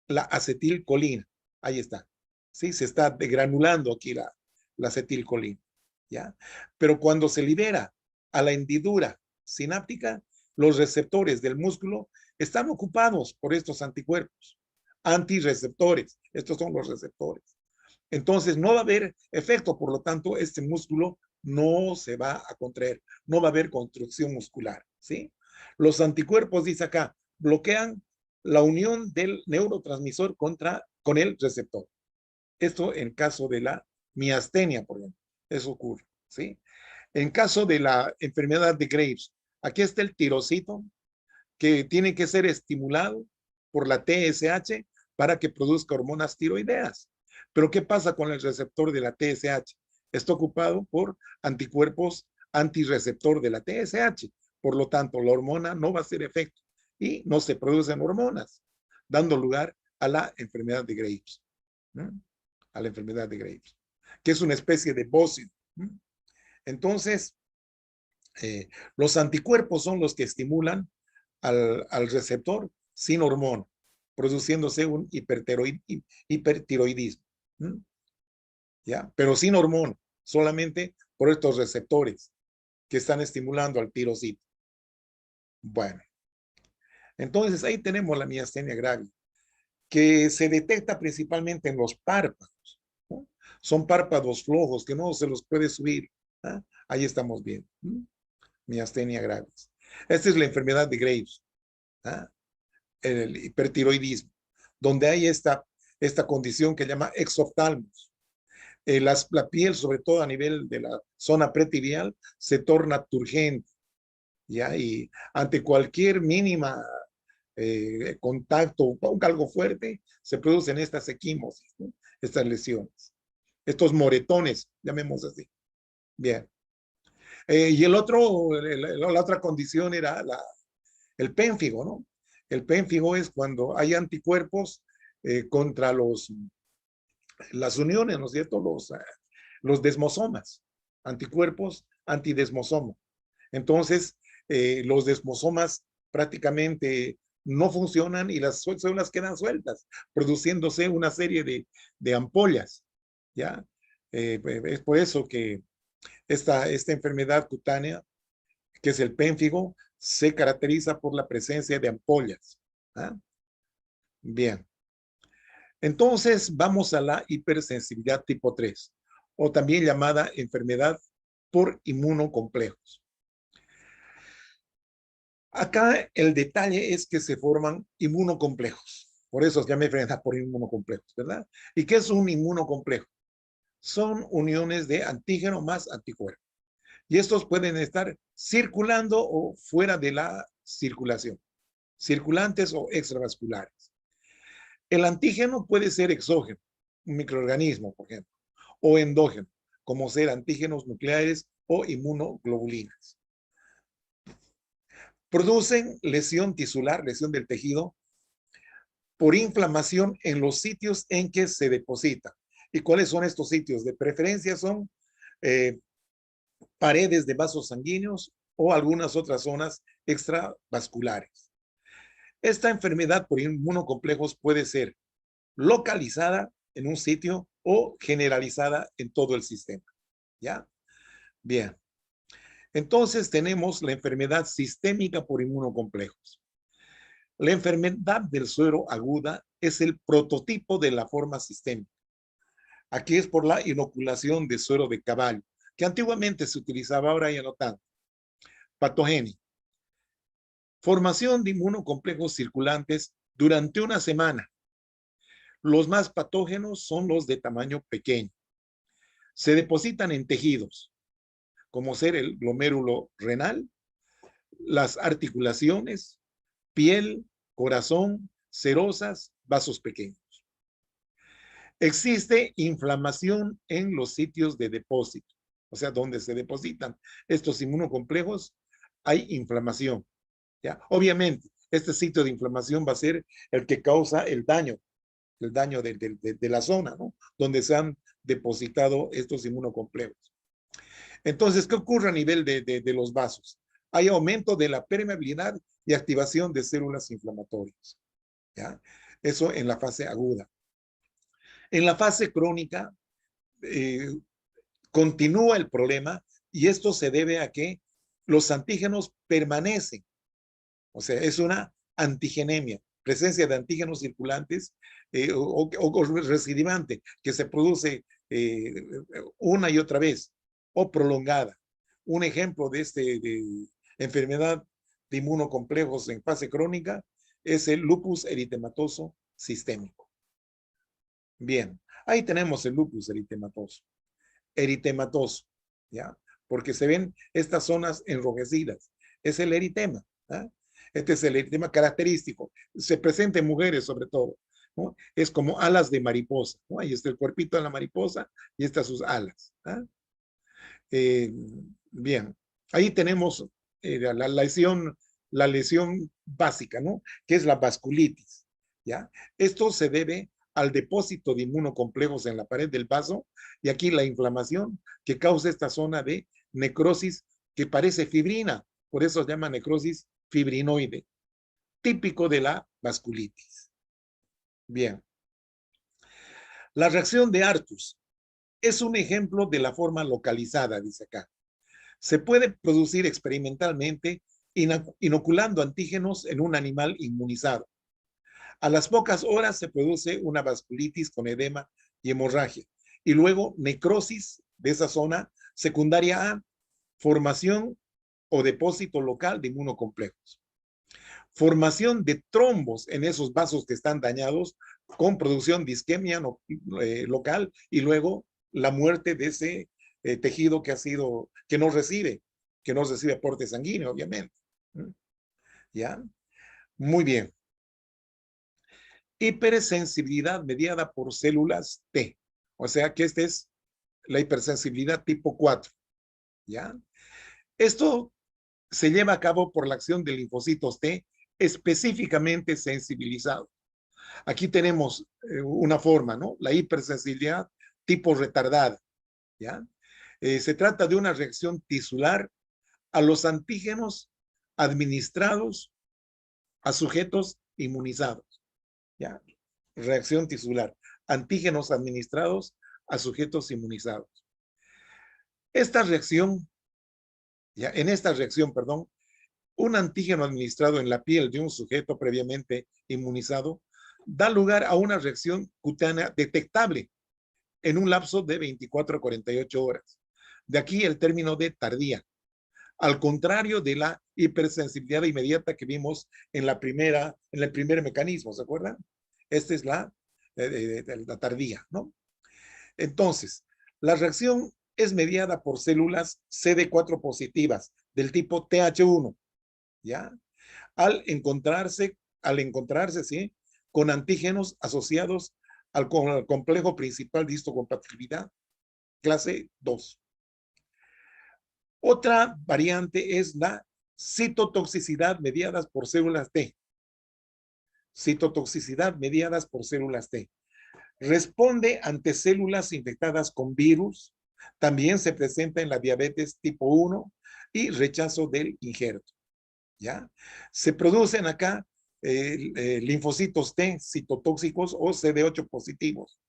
la acetilcolina. Ahí está. Sí, se está degranulando aquí la acetilcolina. ¿Ya? Pero cuando se libera a la hendidura sináptica, los receptores del músculo están ocupados por estos anticuerpos, antirreceptores. Estos son los receptores. Entonces no va a haber efecto, por lo tanto, este músculo no se va a contraer, no va a haber construcción muscular, ¿sí? Los anticuerpos, dice acá, bloquean la unión del neurotransmisor con el receptor. Esto en caso de la miastenia, por ejemplo, eso ocurre, ¿sí? En caso de la enfermedad de Graves, aquí está el tirocito que tiene que ser estimulado por la TSH para que produzca hormonas tiroideas. Pero ¿qué pasa con el receptor de la TSH? Está ocupado por anticuerpos antirreceptor de la TSH. Por lo tanto, la hormona no va a hacer efecto y no se producen hormonas, dando lugar a la enfermedad de Graves. ¿No? A la enfermedad de Graves, que es una especie de bócido. Entonces, los anticuerpos son los que estimulan al receptor sin hormona, produciéndose un hipertiroidismo. ¿Ya? Pero sin hormona, solamente por estos receptores que están estimulando al tirocito. Bueno, entonces ahí tenemos la miastenia gravis, que se detecta principalmente en los párpados, ¿no? Son párpados flojos que no se los puede subir. ¿Ah? Ahí estamos bien. Miastenia gravis. Esta es la enfermedad de Graves, ¿ah? El hipertiroidismo, donde hay esta condición que llama exoftalmos. La piel, sobre todo a nivel de la zona pretibial, se torna turgente, ¿ya? Y ante cualquier mínima contacto con algo fuerte, se producen estas equimosis, ¿no? Estas lesiones, estos moretones, llamemos así. Bien. Y la otra condición era el pénfigo, ¿no? El pénfigo es cuando hay anticuerpos contra las uniones, ¿no es cierto? Los desmosomas, anticuerpos antidesmosoma. Entonces, los desmosomas prácticamente no funcionan y las células quedan sueltas, produciéndose una serie de ampollas, ¿ya? Es por eso que esta enfermedad cutánea, que es el pénfigo, se caracteriza por la presencia de ampollas. ¿Ah? Bien. Entonces, vamos a la hipersensibilidad tipo 3, o también llamada enfermedad por inmunocomplejos. Acá el detalle es que se forman inmunocomplejos. Por eso se llama enfermedad por inmunocomplejos, ¿verdad? ¿Y qué es un inmunocomplejo? Son uniones de antígeno más anticuerpo. Y estos pueden estar circulando o fuera de la circulación, circulantes o extravasculares. El antígeno puede ser exógeno, un microorganismo, por ejemplo, o endógeno, como ser antígenos nucleares o inmunoglobulinas. Producen lesión tisular, lesión del tejido, por inflamación en los sitios en que se deposita. ¿Y cuáles son estos sitios? De preferencia son paredes de vasos sanguíneos o algunas otras zonas extravasculares. Esta enfermedad por inmunocomplejos puede ser localizada en un sitio o generalizada en todo el sistema. ¿Ya? Bien. Entonces tenemos la enfermedad sistémica por inmunocomplejos. La enfermedad del suero aguda es el prototipo de la forma sistémica. Aquí es por la inoculación de suero de caballo, que antiguamente se utilizaba, ahora ya no tanto. Patogénico. Formación de inmunocomplejos circulantes durante una semana. Los más patógenos son los de tamaño pequeño. Se depositan en tejidos, como ser el glomérulo renal, las articulaciones, piel, corazón, serosas, vasos pequeños. Existe inflamación en los sitios de depósito, o sea, donde se depositan estos inmunocomplejos, hay inflamación. ¿Ya? Obviamente, este sitio de inflamación va a ser el que causa el daño de la zona, ¿no? Donde se han depositado estos inmunocomplejos. Entonces, ¿qué ocurre a nivel de los vasos? Hay aumento de la permeabilidad y activación de células inflamatorias. ¿Ya? Eso en la fase aguda. En la fase crónica, continúa el problema y esto se debe a que los antígenos permanecen. O sea, es una antigenemia, presencia de antígenos circulantes o recidivante que se produce una y otra vez o prolongada. Un ejemplo de enfermedad de inmunocomplejos en fase crónica es el lupus eritematoso sistémico. Bien, ahí tenemos el lupus eritematoso. Eritematoso, ¿ya? Porque se ven estas zonas enrojecidas. Es el eritema, ¿eh? Este es el eritema característico. Se presenta en mujeres sobre todo, ¿no? Es como alas de mariposa, ¿no? Ahí está el cuerpito de la mariposa y estas sus alas. ¿Eh? Eh, bien, ahí tenemos la lesión básica, ¿no? Que es la vasculitis, ¿ya? Esto se debe al depósito de inmunocomplejos en la pared del vaso y aquí la inflamación que causa esta zona de necrosis que parece fibrina, por eso se llama necrosis fibrinoide, típico de la vasculitis. Bien, la reacción de Artus es un ejemplo de la forma localizada, dice acá. Se puede producir experimentalmente inoculando antígenos en un animal inmunizado. A las pocas horas se produce una vasculitis con edema y hemorragia y luego necrosis de esa zona secundaria a formación o depósito local de inmunocomplejos. Formación de trombos en esos vasos que están dañados con producción de isquemia local y luego la muerte de ese tejido que no recibe aporte sanguíneo, obviamente. ¿Ya? Muy bien. Hipersensibilidad mediada por células T. O sea que esta es la hipersensibilidad tipo 4. ¿Ya? Esto se lleva a cabo por la acción de linfocitos T específicamente sensibilizados. Aquí tenemos una forma, ¿no? La hipersensibilidad tipo retardada, ¿ya? Se trata de una reacción tisular a los antígenos administrados a sujetos inmunizados, ¿ya? Reacción tisular, antígenos administrados a sujetos inmunizados. Esta reacción, ¿ya? En esta reacción, perdón, un antígeno administrado en la piel de un sujeto previamente inmunizado da lugar a una reacción cutánea detectable en un lapso de 24 a 48 horas. De aquí el término de tardía. Al contrario de la hipersensibilidad inmediata que vimos en el primer mecanismo, ¿se acuerdan? Esta es la tardía, ¿no? Entonces, la reacción es mediada por células CD4 positivas del tipo TH1, ¿ya? Al encontrarse, ¿sí? Con antígenos asociados al complejo principal de histocompatibilidad, clase 2. Otra variante es la citotoxicidad mediadas por células T. Citotoxicidad mediadas por células T. Responde ante células infectadas con virus. También se presenta en la diabetes tipo 1 y rechazo del injerto. ¿Ya? Se producen acá linfocitos T citotóxicos o CD8 positivos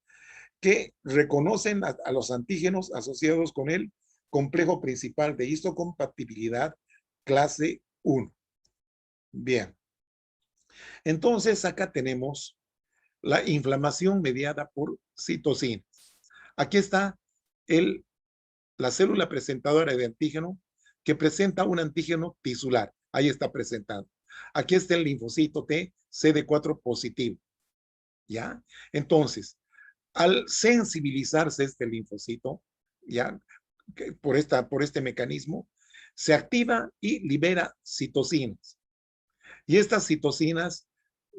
que reconocen a los antígenos asociados con el complejo principal de histocompatibilidad clase 1. Bien. Entonces acá tenemos la inflamación mediada por citocinas. Aquí está la célula presentadora de antígeno que presenta un antígeno tisular. Ahí está presentado. Aquí está el linfocito T, CD4 positivo. ¿Ya? Entonces, al sensibilizarse este linfocito, ¿ya? Por este mecanismo, se activa y libera citocinas. Y estas citocinas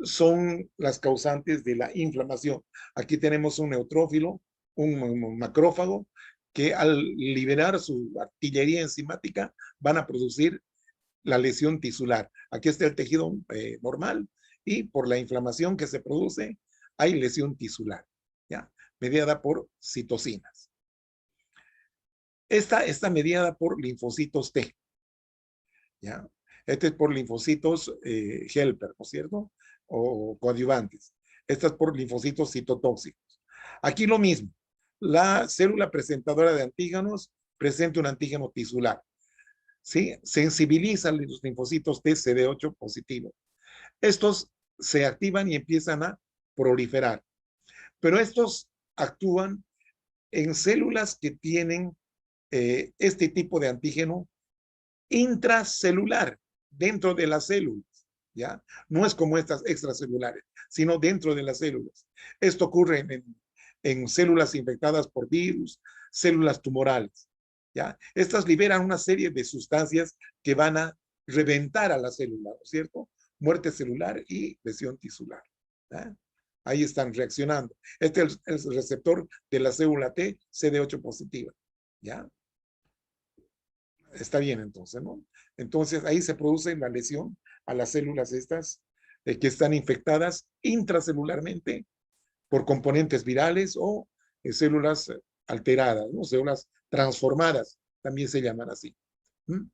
son las causantes de la inflamación. Aquí tenemos un neutrófilo, un macrófago, que al liberar su artillería enzimática van a producir la lesión tisular. Aquí está el tejido normal y por la inflamación que se produce hay lesión tisular, ¿ya? Mediada por citocinas. Esta está mediada por linfocitos T, ¿ya? Este es por linfocitos helper, ¿no es cierto? O coadyuvantes. Esta es por linfocitos citotóxicos. Aquí lo mismo. La célula presentadora de antígenos presenta un antígeno tisular. ¿Sí? Sensibiliza los linfocitos T CD8 positivo. Estos se activan y empiezan a proliferar. Pero estos actúan en células que tienen este tipo de antígeno intracelular, dentro de las células, ¿ya? No es como estas extracelulares, sino dentro de las células. Esto ocurre en células infectadas por virus, células tumorales, ¿ya? Estas liberan una serie de sustancias que van a reventar a la célula, ¿no es cierto? Muerte celular y lesión tisular, ¿ya? Ahí están reaccionando. Este es el receptor de la célula T, CD8 positiva, ¿ya? Está bien entonces, ¿no? Entonces ahí se produce la lesión a las células estas que están infectadas intracelularmente por componentes virales o células alteradas, ¿no? Células transformadas, también se llaman así. ¿Mm?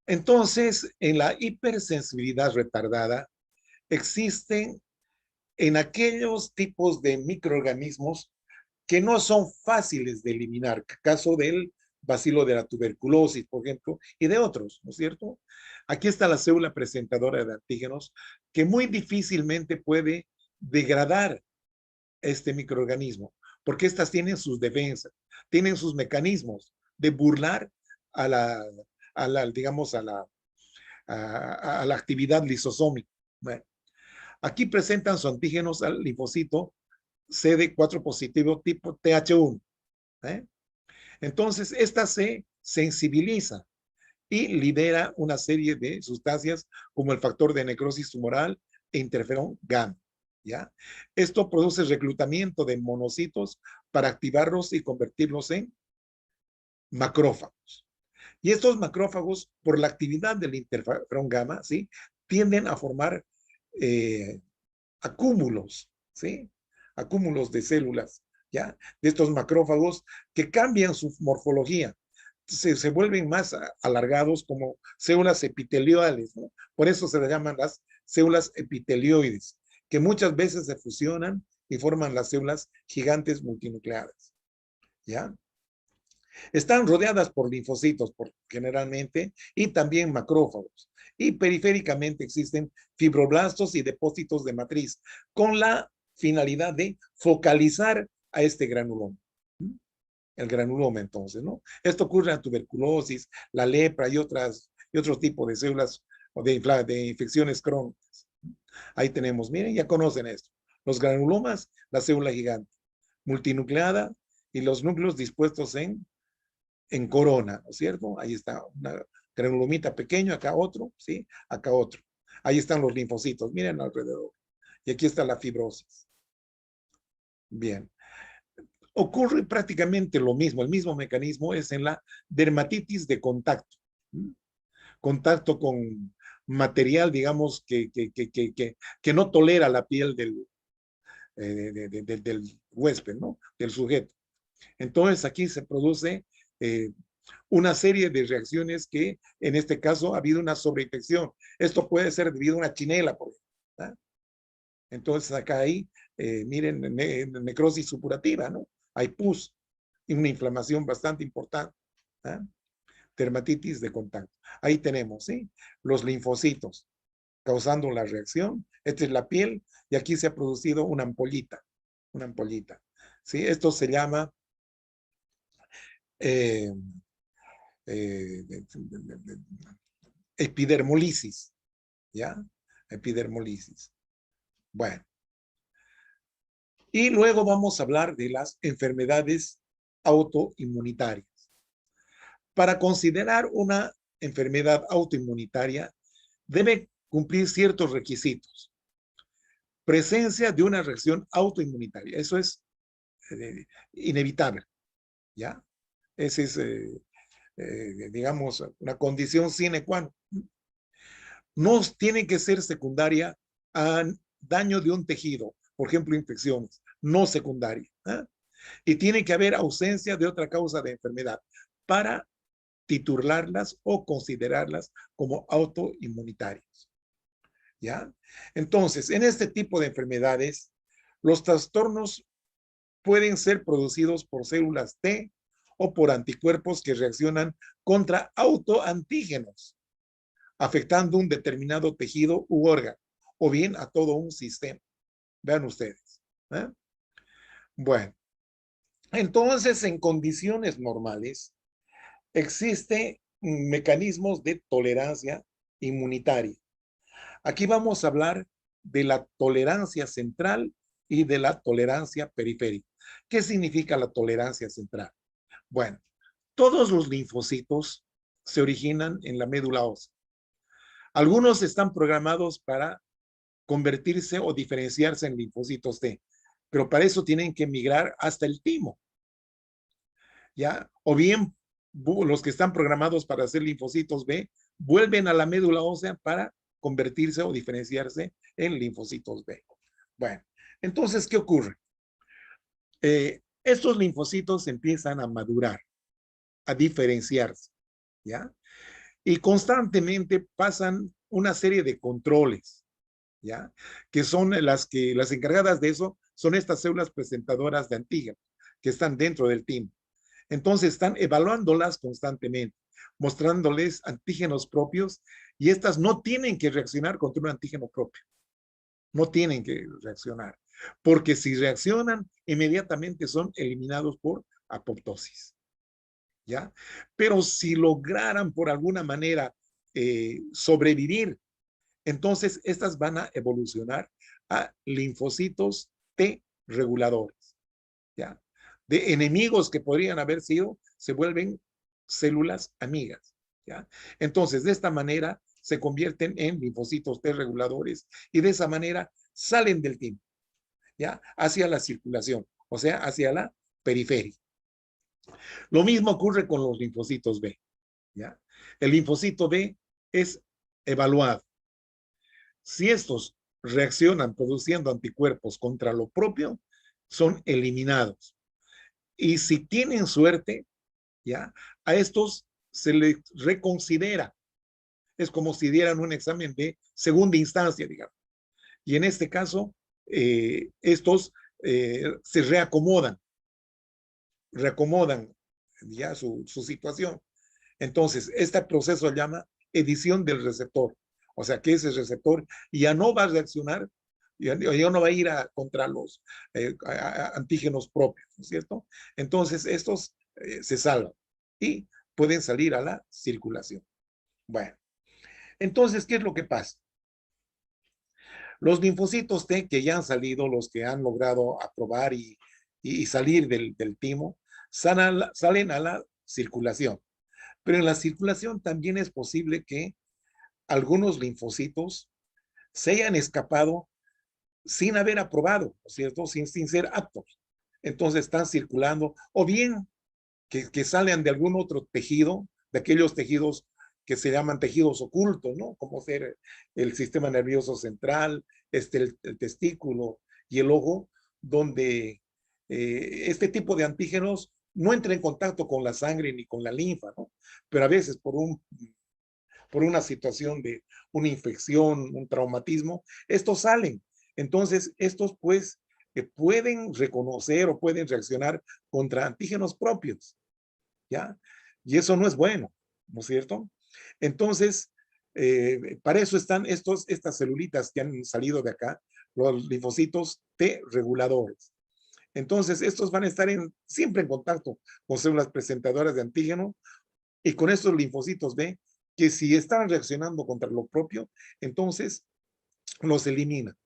Entonces, en la hipersensibilidad retardada existen en aquellos tipos de microorganismos que no son fáciles de eliminar, caso del bacilo de la tuberculosis, por ejemplo, y de otros, ¿no es cierto? Aquí está la célula presentadora de antígenos que muy difícilmente puede degradar este microorganismo, porque estas tienen sus defensas, tienen sus mecanismos de burlar a digamos, a la actividad lisosómica. Bueno, aquí presentan sus antígenos al linfocito CD4 positivo tipo TH1. ¿Eh? Entonces, esta se sensibiliza y libera una serie de sustancias como el factor de necrosis tumoral e interferón gamma. ¿Ya? Esto produce reclutamiento de monocitos para activarlos y convertirlos en macrófagos. Y estos macrófagos, por la actividad del interferón gamma, ¿sí? Tienden a formar eh, acúmulos, ¿sí? Acúmulos de células, ¿ya? De estos macrófagos que cambian su morfología. Se vuelven más alargados como células epitelioides, ¿no? Por eso se les llaman las células epitelioides, que muchas veces se fusionan y forman las células gigantes multinucleadas, ¿ya? Están rodeadas por linfocitos, generalmente, y también macrófagos. Y periféricamente existen fibroblastos y depósitos de matriz, con la finalidad de focalizar a este granuloma. El granuloma, entonces, ¿no? Esto ocurre en la tuberculosis, la lepra y otros tipos de células o de infecciones crónicas. Ahí tenemos, miren, ya conocen esto. Los granulomas, la célula gigante, multinucleada y los núcleos dispuestos en corona, ¿no es cierto? Ahí está una granulomita pequeño, acá otro, ¿sí? Acá otro. Ahí están los linfocitos, miren alrededor. Y aquí está la fibrosis. Bien. Ocurre prácticamente lo mismo, el mismo mecanismo es en la dermatitis de contacto. ¿Mm? Contacto con material, digamos, que no tolera la piel del huésped, ¿no? Del sujeto. Entonces aquí se produce una serie de reacciones que en este caso ha habido una sobreinfección. Esto puede ser debido a una chinela, por ejemplo. ¿Ah? Entonces acá hay, miren, necrosis supurativa, ¿no? Hay pus y una inflamación bastante importante. ¿Ah? Dermatitis de contacto. Ahí tenemos, ¿sí? Los linfocitos causando la reacción. Esta es la piel y aquí se ha producido una ampollita, ¿sí? Esto se llama eh, eh, epidermolisis, ¿ya? Epidermolisis. Bueno, y luego vamos a hablar de las enfermedades autoinmunitarias. Para considerar una enfermedad autoinmunitaria, debe cumplir ciertos requisitos. Presencia de una reacción autoinmunitaria, eso es inevitable, ¿ya? Esa es, digamos, una condición sine qua non. No tiene que ser secundaria a daño de un tejido, por ejemplo, infecciones, no secundaria. ¿Eh? Y tiene que haber ausencia de otra causa de enfermedad para titularlas o considerarlas como autoinmunitarias. ¿Ya? Entonces, en este tipo de enfermedades, los trastornos pueden ser producidos por células T o por anticuerpos que reaccionan contra autoantígenos, afectando un determinado tejido u órgano, o bien a todo un sistema. Vean ustedes. ¿Eh? Bueno, entonces en condiciones normales existen mecanismos de tolerancia inmunitaria. Aquí vamos a hablar de la tolerancia central y de la tolerancia periférica. ¿Qué significa la tolerancia central? Bueno, todos los linfocitos se originan en la médula ósea. Algunos están programados para convertirse o diferenciarse en linfocitos T, pero para eso tienen que migrar hasta el timo, ¿ya? O bien los que están programados para ser linfocitos B vuelven a la médula ósea para convertirse o diferenciarse en linfocitos B. Bueno, entonces, ¿qué ocurre? Estos linfocitos empiezan a madurar, a diferenciarse, ¿ya? Y constantemente pasan una serie de controles, ¿ya? Que son las encargadas de eso son estas células presentadoras de antígenos que están dentro del timo. Entonces están evaluándolas constantemente, mostrándoles antígenos propios y estas no tienen que reaccionar contra un antígeno propio. No tienen que reaccionar, porque si reaccionan, inmediatamente son eliminados por apoptosis, ¿ya? Pero si lograran por alguna manera sobrevivir, entonces estas van a evolucionar a linfocitos T reguladores, ¿ya? De enemigos que podrían haber sido, se vuelven células amigas, ¿ya? Entonces, de esta manera se convierten en linfocitos T reguladores y de esa manera salen del timo, ¿ya? Hacia la circulación, o sea, hacia la periferia. Lo mismo ocurre con los linfocitos B, ¿ya? El linfocito B es evaluado. Si estos reaccionan produciendo anticuerpos contra lo propio, son eliminados. Y si tienen suerte, ¿ya? A estos se les reconsidera. Es como si dieran un examen de segunda instancia, digamos. Y en este caso, estos se reacomodan ya su situación. Entonces, este proceso se llama edición del receptor. O sea, que ese receptor ya no va a reaccionar, ya no va a ir contra los antígenos propios, ¿no es cierto? Entonces, estos se salvan y pueden salir a la circulación. Bueno, entonces, ¿qué es lo que pasa? Los linfocitos T que ya han salido, los que han logrado aprobar y salir del timo, salen a la circulación. Pero en la circulación también es posible que algunos linfocitos se hayan escapado sin haber aprobado, ¿no es cierto? Sin ser aptos. Entonces están circulando, o bien que salen de algún otro tejido, de aquellos tejidos que se llaman tejidos ocultos, ¿no? Como ser el sistema nervioso central, el testículo y el ojo, donde este tipo de antígenos no entra en contacto con la sangre ni con la linfa, ¿no? Pero a veces por una situación de una infección, un traumatismo, estos salen. Entonces, estos pues pueden reconocer o pueden reaccionar contra antígenos propios, ¿ya? Y eso no es bueno, ¿no es cierto? Entonces, para eso están estas celulitas que han salido de acá, los linfocitos T reguladores. Entonces, estos van a estar siempre en contacto con células presentadoras de antígeno y con estos linfocitos B, que si están reaccionando contra lo propio, entonces los elimina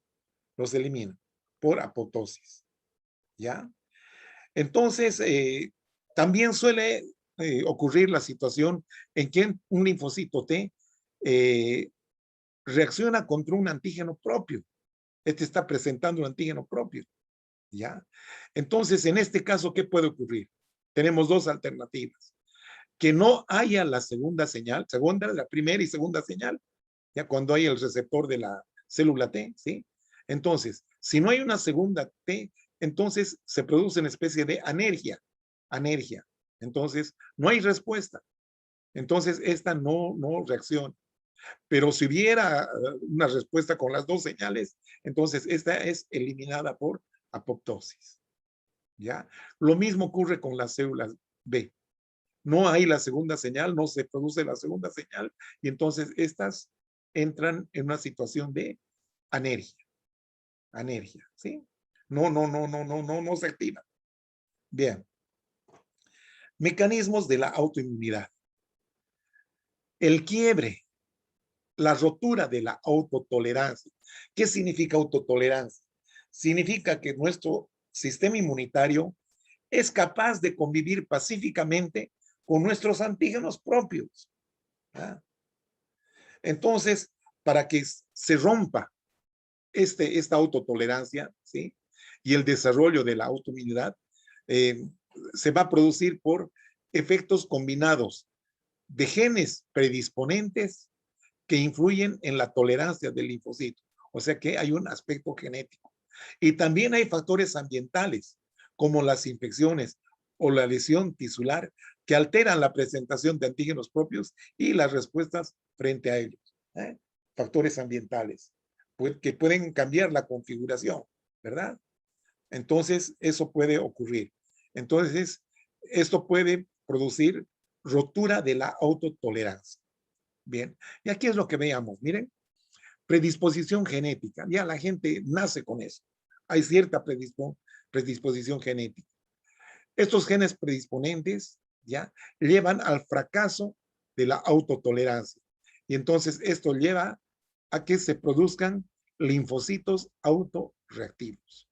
por apoptosis, ¿ya? Entonces, también suele ocurrir la situación en que un linfocito T eh, reacciona contra un antígeno propio. Este está presentando un antígeno propio, ¿ya? Entonces, en este caso, ¿qué puede ocurrir? Tenemos dos alternativas. Que no haya la segunda señal, la primera y segunda señal, ya cuando hay el receptor de la célula T, ¿sí? Entonces, si no hay una segunda T, entonces se produce una especie de anergia. Entonces, no hay respuesta. Entonces, esta no reacciona. Pero si hubiera una respuesta con las dos señales, entonces esta es eliminada por apoptosis, ¿ya? Lo mismo ocurre con las células B. No hay la segunda señal, no se produce la segunda señal, y entonces estas entran en una situación de anergia, ¿sí? No se activa. Bien. Mecanismos de la autoinmunidad. El quiebre, la rotura de la autotolerancia. ¿Qué significa autotolerancia? Significa que nuestro sistema inmunitario es capaz de convivir pacíficamente con nuestros antígenos propios. ¿Ah? Entonces, para que se rompa esta autotolerancia, ¿sí? Y el desarrollo de la autoinmunidad, se va a producir por efectos combinados de genes predisponentes que influyen en la tolerancia del linfocito. O sea que hay un aspecto genético. Y también hay factores ambientales, como las infecciones o la lesión tisular, que alteran la presentación de antígenos propios y las respuestas frente a ellos. ¿Eh? Factores ambientales que pueden cambiar la configuración, ¿verdad? Entonces, eso puede ocurrir. Entonces, esto puede producir rotura de la autotolerancia. Bien, y aquí es lo que veamos, miren, predisposición genética, ya la gente nace con eso, hay cierta predisposición genética. Estos genes predisponentes, ya, llevan al fracaso de la autotolerancia, y entonces esto lleva a que se produzcan linfocitos autorreactivos,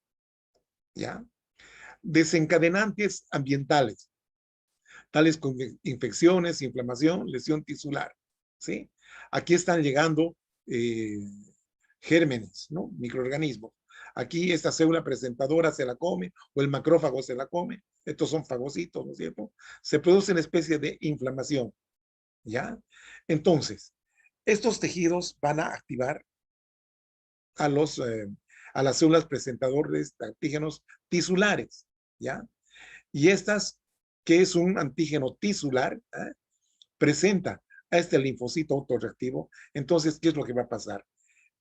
ya. Desencadenantes ambientales, tales como infecciones, inflamación, lesión tisular, ¿sí? Aquí están llegando gérmenes, ¿no? Microorganismos. Aquí esta célula presentadora se la come o el macrófago se la come. Estos son fagocitos, ¿no es cierto? Se produce una especie de inflamación, ¿ya? Entonces, estos tejidos van a activar a, a las células presentadoras de antígenos tisulares, ¿ya? Y estas, que es un antígeno tisular, presenta a este linfocito autorreactivo. Entonces, ¿qué es lo que va a pasar?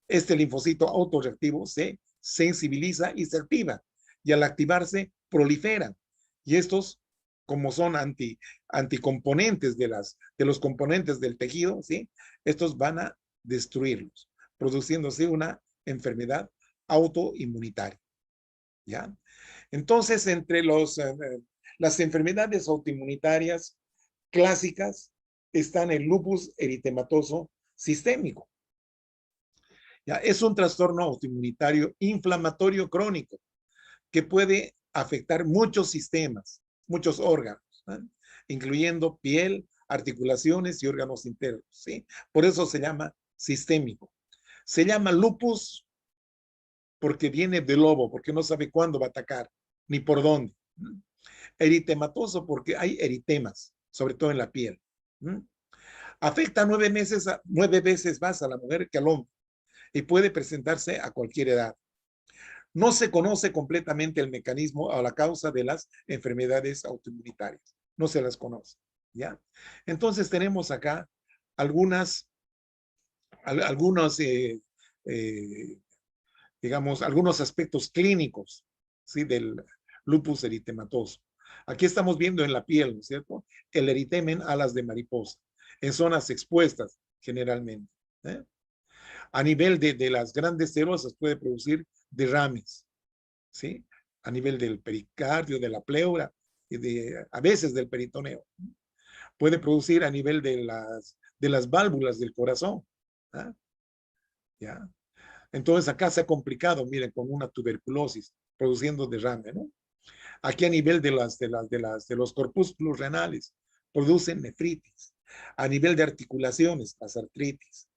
Este linfocito autorreactivo se sensibiliza y se activa. Y al activarse, proliferan. Y estos, como son anticomponentes de los componentes del tejido, ¿sí? Estos van a destruirlos, produciéndose una enfermedad autoinmunitaria, ¿ya? Entonces, entre las enfermedades autoinmunitarias clásicas están el lupus eritematoso sistémico. ¿Ya? Es un trastorno autoinmunitario inflamatorio crónico que puede afectar muchos sistemas, muchos órganos, ¿eh? Incluyendo piel, articulaciones y órganos internos, ¿sí? Por eso se llama sistémico. Se llama lupus porque viene de lobo, porque no sabe cuándo va a atacar, ni por dónde. Eritematoso porque hay eritemas, sobre todo en la piel. Afecta 9 veces más a la mujer que al hombre y puede presentarse a cualquier edad. No se conoce completamente el mecanismo o la causa de las enfermedades autoinmunitarias. No se las conoce, ¿ya? Entonces tenemos acá algunos, eh, digamos, algunos aspectos clínicos, ¿sí? Del lupus eritematoso. Aquí estamos viendo en la piel, ¿no es cierto? El eritemen alas de mariposa, en zonas expuestas generalmente, ¿eh? A nivel de las grandes cerosas puede producir derrames, ¿sí? a nivel del pericardio, de la pleura, y a veces del peritoneo. Puede producir a nivel de las válvulas del corazón. ¿Ah? ¿Ya? Entonces acá se ha complicado, miren, con una tuberculosis produciendo derrame, ¿no? Aquí a nivel de los corpúsculos renales, producen nefritis. A nivel de articulaciones, las artritis.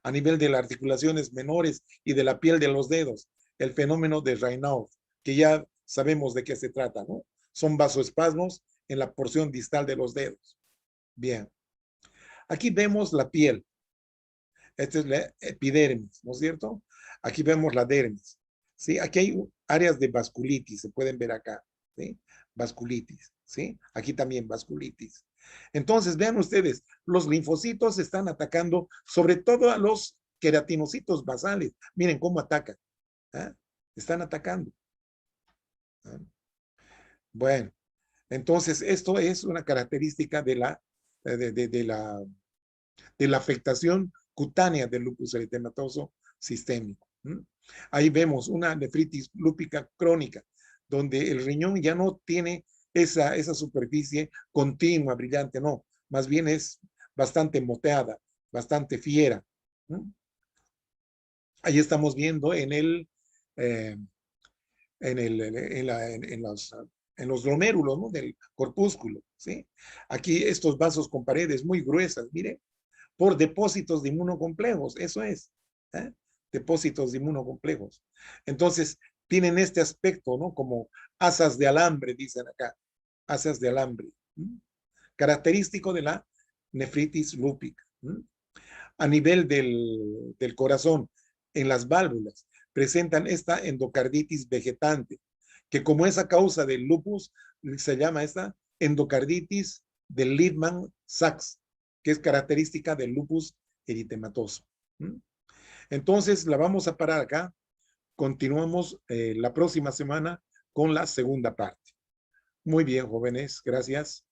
A nivel de las articulaciones menores y de la piel de los dedos, el fenómeno de Raynaud, que ya sabemos de qué se trata, ¿no? Son vasoespasmos en la porción distal de los dedos. Bien. Aquí vemos la piel. Esta es la epidermis, ¿no es cierto? Aquí vemos la dermis. ¿Sí? Aquí hay áreas de vasculitis, se pueden ver acá. ¿Sí? Vasculitis. ¿Sí? Aquí también vasculitis. Entonces, vean ustedes, los linfocitos están atacando sobre todo a los queratinocitos basales. Miren cómo atacan. ¿Ah? Están atacando. ¿Ah? Bueno, entonces esto es una característica de la afectación cutánea del lupus eritematoso sistémico. Ahí vemos una nefritis lúpica crónica, donde el riñón ya no tiene esa superficie continua, brillante, no, más bien es bastante moteada, bastante fiera. Ahí estamos viendo eh, en los glomérulos, ¿no? Del corpúsculo, ¿sí? Aquí estos vasos con paredes muy gruesas, mire, por depósitos de inmunocomplejos, eso es, ¿eh? Depósitos de inmunocomplejos. Entonces, tienen este aspecto, ¿no? Como asas de alambre, dicen acá, asas de alambre, característico de la nefritis lúpica. A nivel del corazón, en las válvulas, presentan esta endocarditis vegetante, que como es a causa del lupus, se llama esta endocarditis de Liebman-Sachs, que es característica del lupus eritematoso. Entonces, la vamos a parar acá. Continuamos la próxima semana con la segunda parte. Muy bien, jóvenes, gracias.